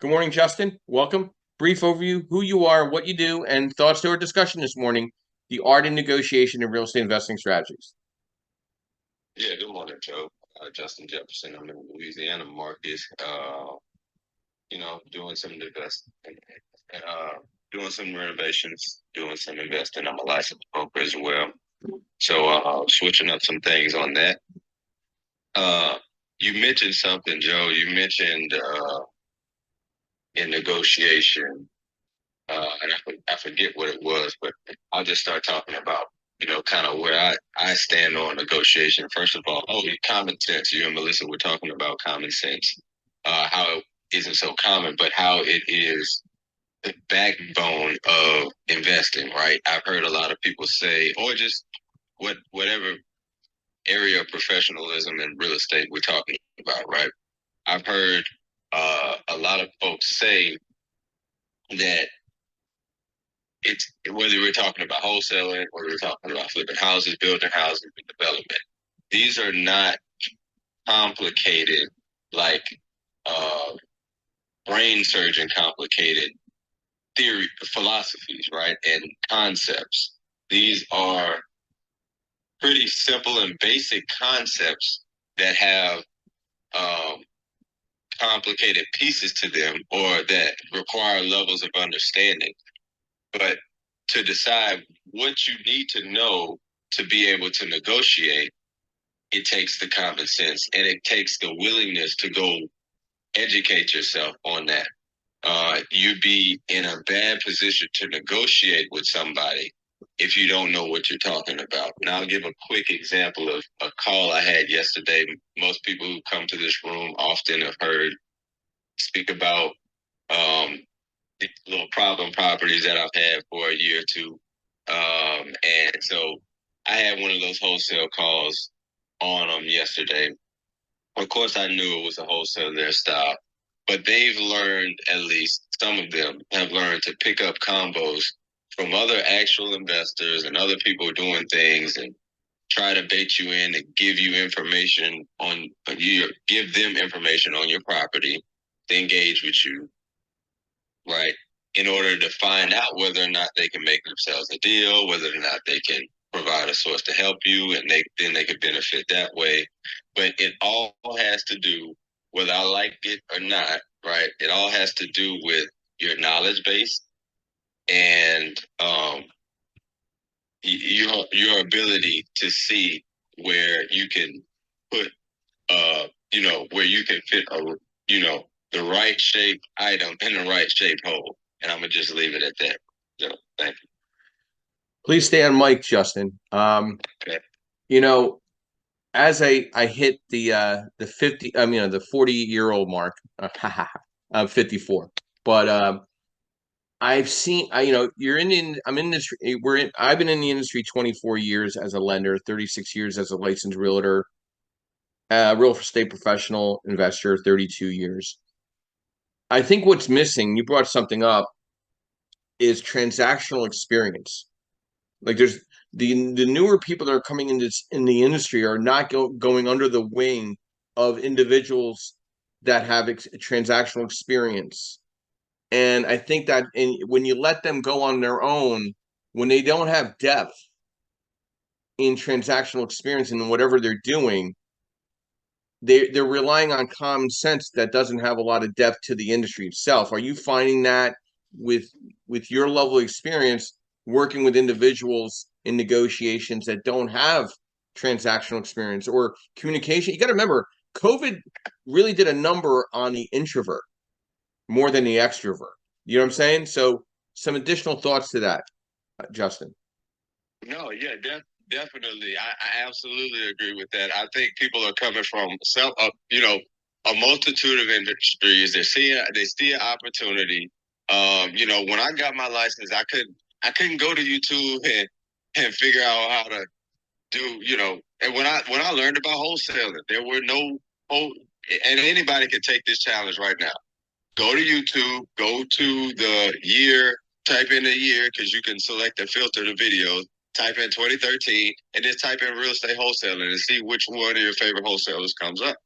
Good morning, Justin. Welcome. Brief overview, who you are, what you do, and thoughts to our discussion this morning, the art and negotiation in real estate investing strategies. Yeah, good morning, Joe. Justin Jefferson. I'm in the Louisiana market, doing some doing some renovations, doing some investing. I'm a licensed broker as well. So switching up some things on that. You mentioned something, Joe. You mentioned in negotiation, and I forget what it was, but I'll just start talking about, kind of where I stand on negotiation. First of all, common sense. You and Melissa were talking about common sense, how it isn't so common, but how it is the backbone of investing, right? I've heard a lot of people say, or just whatever area of professionalism in real estate we're talking about, right? I've heard a lot of folks say that it's whether we're talking about wholesaling or we're talking about flipping houses, building houses, and development. These are not complicated, like brain surgeon complicated theory, philosophies, right? And concepts. These are pretty simple and basic concepts that have complicated pieces to them or that require levels of understanding. But to decide what you need to know to be able to negotiate, it takes the common sense and it takes the willingness to go educate yourself on that. You'd be in a bad position to negotiate with somebody if you don't know what you're talking about. And I'll give a quick example of a call I had yesterday. Most people who come to this room often have heard speak about the little problem properties that I've had for a year or two. And so I had one of those wholesale calls on them yesterday. Of course, I knew it was a wholesale their style. but they've learned, at least some of them have learned, to pick up combos from other actual investors and other people doing things and try to bait you in and give you information on give them information on your property to engage with you, right? In order to find out whether or not they can make themselves a deal, whether or not they can provide a source to help you, and then they could benefit that way. But it all has to do, whether I like it or not, right? It all has to do with your knowledge base and your ability to see where you can put where you can fit the right shape item in the right shape hole. And I'm gonna just leave it at that. So thank you. Please stay on mic, Justin. Okay. You know, as I hit the 50, the 40-year-old mark, I'm 54, but I've seen, you're I'm in this, I've been in the industry 24 years as a lender, 36 years as a licensed realtor, real estate professional, investor, 32 years. I think what's missing, you brought something up, is transactional experience. Like there's the newer people that are coming in the industry are not going under the wing of individuals that have transactional experience. And I think that when you let them go on their own, when they don't have depth in transactional experience in whatever they're doing, they're relying on common sense that doesn't have a lot of depth to the industry itself. Are you finding that with your level of experience working with individuals in negotiations that don't have transactional experience or communication? You got to remember, COVID really did a number on the introvert more than the extrovert. You know what I'm saying? So some additional thoughts to that, Justin. No, yeah, definitely. I absolutely agree with that. I think people are coming from a multitude of industries. They see an opportunity. When I got my license, I couldn't go to YouTube and figure out how to do, and when I learned about wholesaling, there were no and anybody can take this challenge right now. Go to YouTube, go to the year, type in the year because you can select and filter the videos. Type in 2013 and then type in real estate wholesaling and see which one of your favorite wholesalers comes up.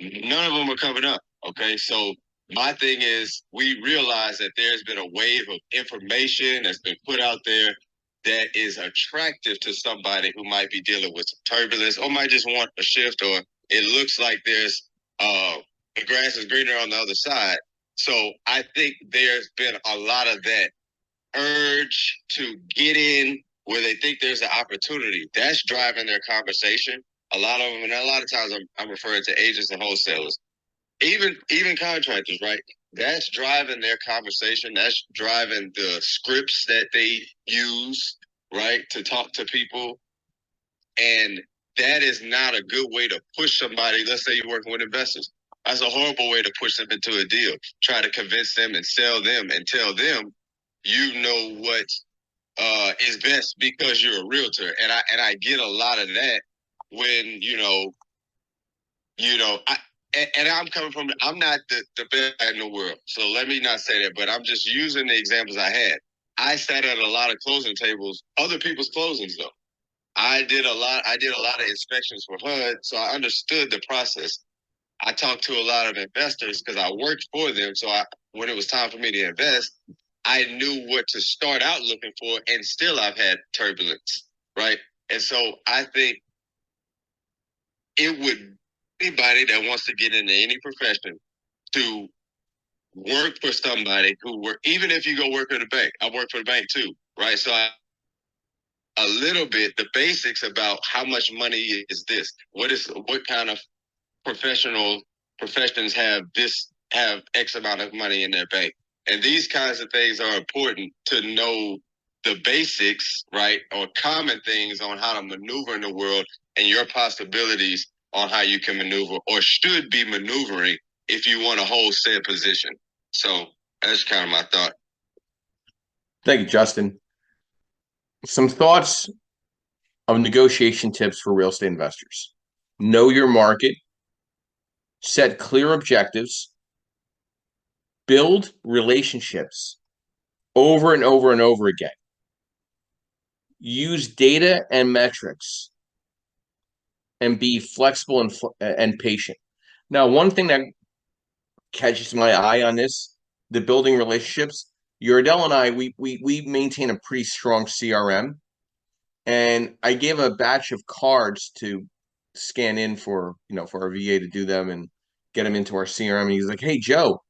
None of them are coming up. Okay, so my thing is we realize that there's been a wave of information that's been put out there that is attractive to somebody who might be dealing with some turbulence or might just want a shift, or it looks like there's the grass is greener on the other side. So I think there's been a lot of that urge to get in where they think there's an opportunity. That's driving their conversation. A lot of them, and a lot of times I'm referring to agents and wholesalers, even contractors, right? That's driving their conversation. That's driving the scripts that they use, right, to talk to people. And that is not a good way to push somebody. Let's say you're working with investors. That's a horrible way to push them into a deal. Try to convince them and sell them and tell them you know what is best because you're a realtor. And I get a lot of that when I'm coming from, I'm not the best in the world. So let me not say that, but I'm just using the examples I had. I sat at a lot of closing tables, other people's closings though. I did a lot of inspections for HUD, so I understood the process. I talked to a lot of investors because I worked for them. So when it was time for me to invest, I knew what to start out looking for, and still I've had turbulence, right? And so I think it would, anybody that wants to get into any profession, to work for somebody even if you go work at a bank. I work for the bank too, right? So a little bit the basics about how much money is this, what kind of professions have X amount of money in their bank. And these kinds of things are important to know, the basics, right? Or common things on how to maneuver in the world and your possibilities on how you can maneuver or should be maneuvering if you want to hold said position. So that's kind of my thought. Thank you, Justin. Some thoughts of negotiation tips for real estate investors. Know your market. Set clear objectives. build relationships over and over and over again. Use data and metrics and be flexible and patient. Now, one thing that catches my eye on this, the building relationships, Uradell and I, we maintain a pretty strong CRM. And I gave a batch of cards to scan in for our VA to do them and get them into our CRM. And he's like, "Hey, Joe,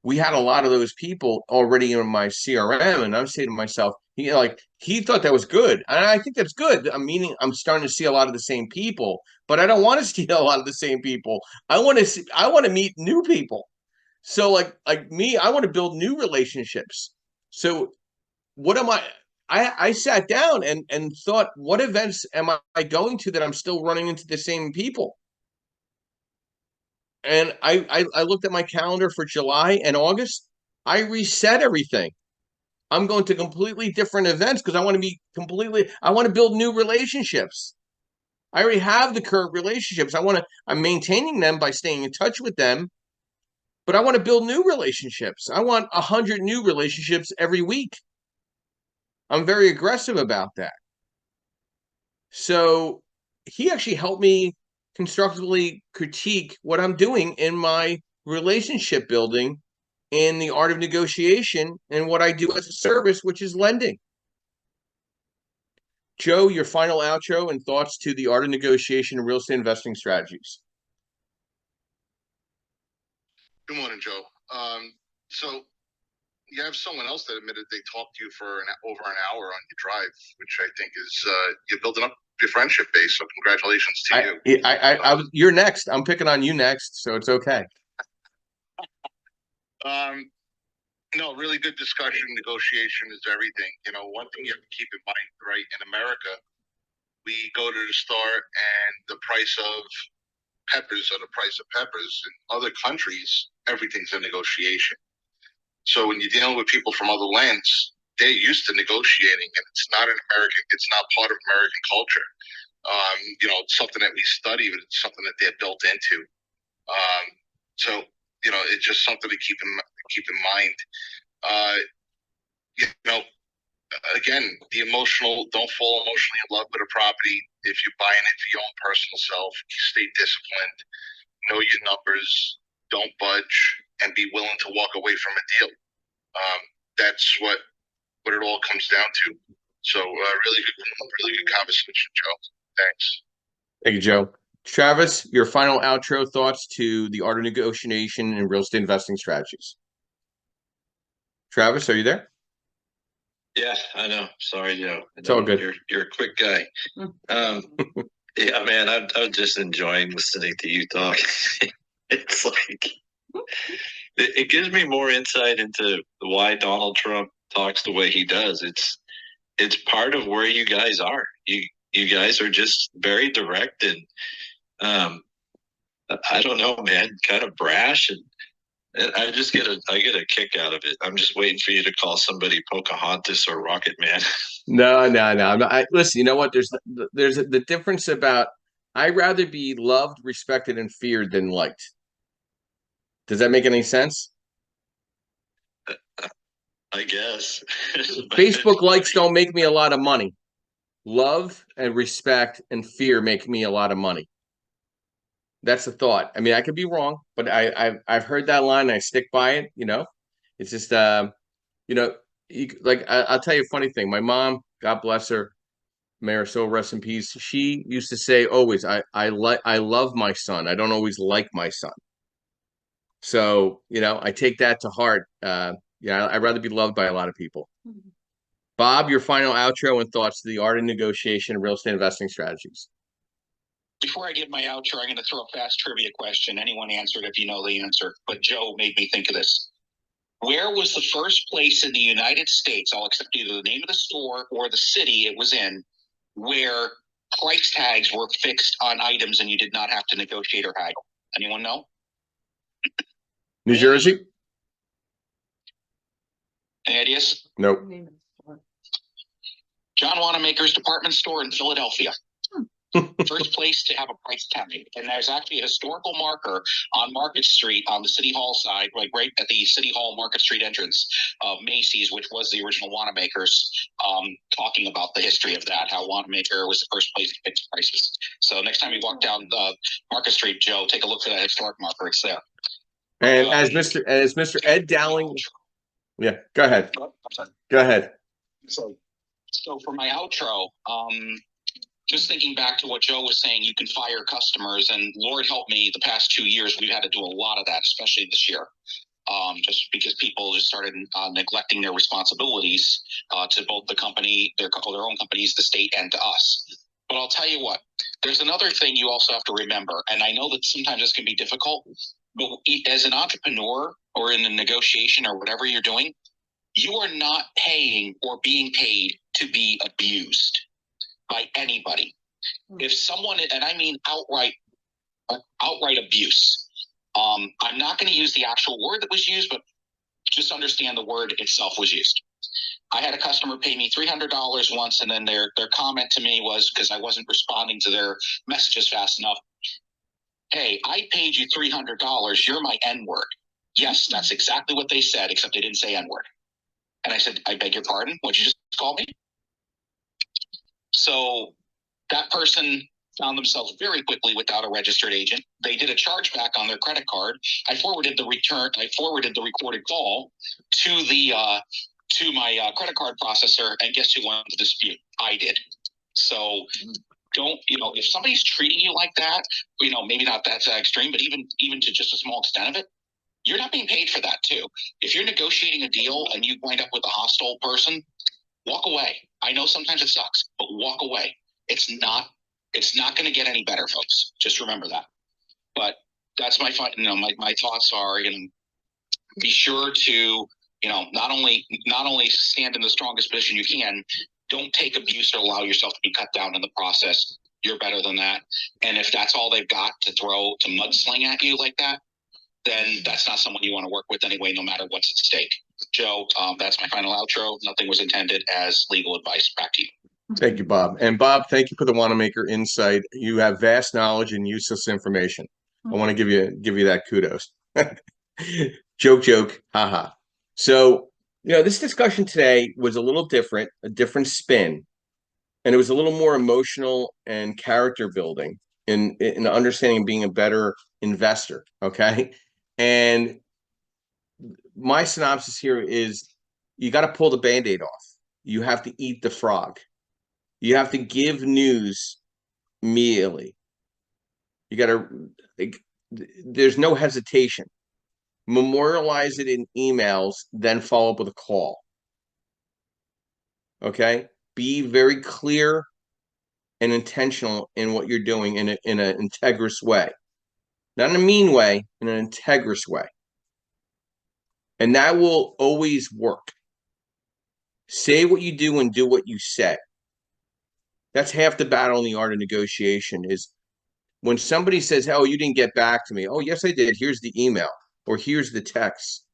we had a lot of those people already in my CRM." And I'm saying to myself, he thought that was good. And I think that's good. Meaning I'm starting to see a lot of the same people, but I don't want to see a lot of the same people. I want to meet new people. So like me, I want to build new relationships. So what am I sat down and thought, what events am I going to that I'm still running into the same people? And I looked at my calendar for July and August. I reset everything. I'm going to completely different events because I want to build new relationships. I already have the current relationships. I'm maintaining them by staying in touch with them, but I want to build new relationships. I want 100 new relationships every week. I'm very aggressive about that. So he actually helped me constructively critique what I'm doing in my relationship building in the art of negotiation and what I do as a service, which is lending. Joe, your final outro and thoughts to the art of negotiation and real estate investing strategies. Good morning, Joe. So you have someone else that admitted they talked to you for over an hour on your drive, which I think is you're building up your friendship base. So congratulations to you. You're next. I'm picking on you next, so it's okay. No, really good discussion. Negotiation is everything. One thing you have to keep in mind, right? In America, we go to the store and the price of peppers or the price of peppers. In other countries, everything's a negotiation. So when you're dealing with people from other lands, they're used to negotiating, and it's not part of American culture. It's something that we study, but it's something that they're built into. So it's just something to keep in mind. Again, don't fall emotionally in love with a property. If you're buying it for your own personal self, stay disciplined, know your numbers, don't budge, and be willing to walk away from a deal. That's what it all comes down to. So really good conversation, Joe. Thanks. Thank you, Joe. Travis, your final outro thoughts to the art of negotiation and real estate investing strategies. Travis, are you there? Yeah, I know. Sorry, Joe. It's all good. You're a quick guy. Yeah, man, I'm just enjoying listening to you talk. It's like it gives me more insight into why Donald Trump talks the way he does. It's part of where you guys are. You guys are just very direct and I don't know, man, kind of brash, and I get a kick out of it. I'm just waiting for you to call somebody Pocahontas or Rocket Man. No. Listen, you know what? There's the difference about I'd rather be loved, respected, and feared than liked. Does that make any sense? I guess. Facebook likes don't make me a lot of money. Love and respect and fear make me a lot of money. That's the thought. I mean, I could be wrong, but I've heard that line and I stick by it. It's just I'll tell you a funny thing. My mom, God bless her, may her soul rest in peace. She used to say always, I love my son. I don't always like my son. So I take that to heart. I'd rather be loved by a lot of people. Mm-hmm. Bob, your final outro and thoughts to the art of negotiation and real estate investing strategies. Before I give my outro, I'm going to throw a fast trivia question. Anyone answer it if you know the answer. But Joe made me think of this. Where was the first place in the United States, I'll accept either the name of the store or the city it was in, where price tags were fixed on items and you did not have to negotiate or haggle? Anyone know? New Jersey? Any ideas? Nope. John Wanamaker's department store in Philadelphia. First place to have a price tag. And there's actually a historical marker on Market Street on the City Hall side, like right at the City Hall Market Street entrance of Macy's, which was the original Wanamaker's, talking about the history of that, how Wanamaker was the first place to fix prices. So next time you walk down Market Street, Joe, take a look for that historic marker. It's there. And as Mr. Ed Dowling, yeah, go ahead. Go ahead. So for my outro, just thinking back to what Joe was saying, you can fire customers, and Lord help me, the past 2 years we've had to do a lot of that, especially this year, just because people just started neglecting their responsibilities to both the company, their own companies, the state, and to us. But I'll tell you what, there's another thing you also have to remember, and I know that sometimes this can be difficult, but as an entrepreneur or in a negotiation or whatever you're doing, you are not paying or being paid to be abused by anybody. If someone, and I mean outright abuse, I'm not going to use the actual word that was used, but just understand the word itself was used. I had a customer pay me $300 once, and then their comment to me was, because I wasn't responding to their messages fast enough, "Hey, I paid you $300. You're my N-word." Yes, that's exactly what they said, except they didn't say N-word. And I said, "I beg your pardon? What'd you just call me?" So that person found themselves very quickly without a registered agent. They did a chargeback on their credit card. I forwarded the recorded call to the to my credit card processor, and guess who won the dispute? I did. So don't, if somebody's treating you like that, maybe not that extreme, but even to just a small extent of it, you're not being paid for that too. If you're negotiating a deal and you wind up with a hostile person, walk away. I know sometimes it sucks, but walk away. It's not going to get any better, folks. Just remember that. But that's my thoughts are, be sure to, not only stand in the strongest position you can, don't take abuse or allow yourself to be cut down in the process. You're better than that. And if that's all they've got to throw to mudsling at you like that, then that's not someone you want to work with anyway, no matter what's at stake. Joe, that's my final outro. Nothing was intended as legal advice. Back to you. Thank you, Bob. And Bob, thank you for the Wanamaker insight. You have vast knowledge and useless information. I want to give you that kudos. Joke, haha. So, this discussion today was a little different, a different spin, and it was a little more emotional and character building in understanding being a better investor. Okay. And my synopsis here is you got to pull the Band-Aid off. You have to eat the frog. You have to give news immediately. You got to, there's no hesitation. Memorialize it in emails, then follow up with a call. Okay? Be very clear and intentional in what you're doing in an integrous way. Not in a mean way, in an integrous way. And that will always work. Say what you do and do what you say. That's half the battle in the art of negotiation is when somebody says, "Oh, you didn't get back to me." "Oh, yes, I did. Here's the email," or "Here's the text.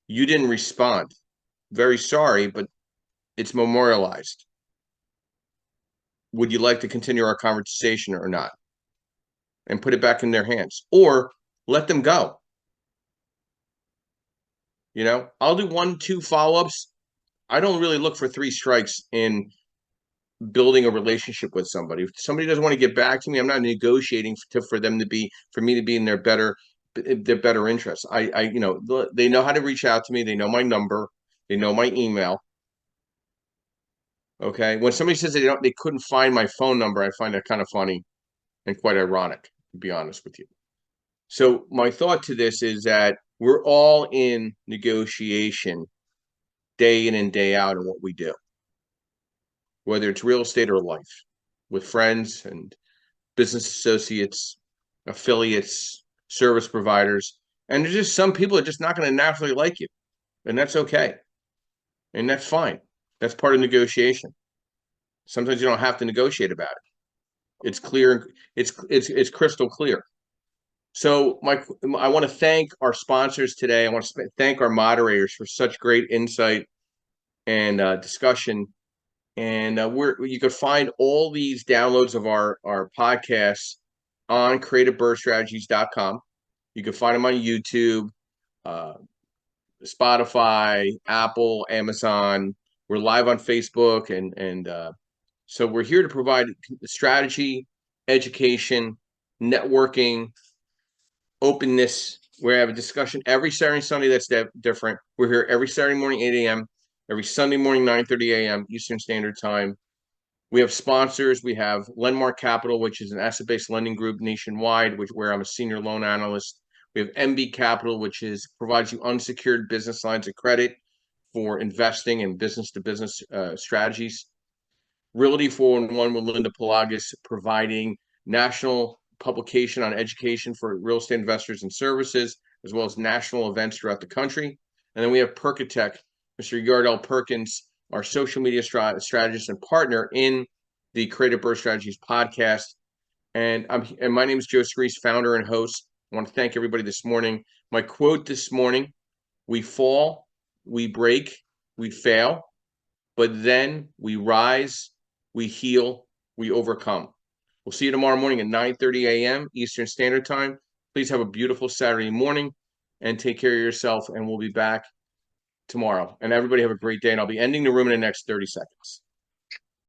You didn't respond. Very sorry, but it's memorialized. Would you like to continue our conversation or not?" And put it back in their hands, or let them go. I'll do 1-2 follow-ups. I don't really look for 3 strikes in building a relationship with somebody. If somebody doesn't want to get back to me, I'm not negotiating for me to be in their better interests. They know how to reach out to me. They know my number. They know my email. Okay. When somebody says they couldn't find my phone number, I find that kind of funny and quite ironic, to be honest with you. So my thought to this is that we're all in negotiation day in and day out in what we do, whether it's real estate or life, with friends and business associates, affiliates, service providers. And there's just some people that are just not going to naturally like you. And that's okay. And that's fine. That's part of negotiation. Sometimes you don't have to negotiate about it. It's clear. It's crystal clear. So I want to thank our sponsors today. I want to thank our moderators for such great insight and discussion And you could find all these downloads of our podcasts on creativebirdstrategies.com. You can find them on YouTube, Spotify, Apple, Amazon. We're live on Facebook, and so we're here to provide strategy, education, networking, openness. We have a discussion every Saturday and Sunday that's different. We're here every Saturday morning, 8 a.m., every Sunday morning, 9:30 a.m. Eastern Standard Time. We have sponsors. We have Lendmark Capital, which is an asset-based lending group nationwide, where I'm a senior loan analyst. We have MB Capital, which provides you unsecured business lines of credit for investing and business-to-business strategies. Realty 411 with Linda Pelagas, providing national publication on education for real estate investors and services, as well as national events throughout the country. And then we have Perkatech, Mr. Yardell Perkins, our social media strategist and partner in the Creative Birth Strategies podcast. And my name is Joe Screese, founder and host. I want to thank everybody this morning. My quote this morning: we fall, we break, we fail, but then we rise, we heal, we overcome. We'll see you tomorrow morning at 9:30 a.m. Eastern Standard Time. Please have a beautiful Saturday morning and take care of yourself, and we'll be back tomorrow. And everybody have a great day, and I'll be ending the room in the next 30 seconds.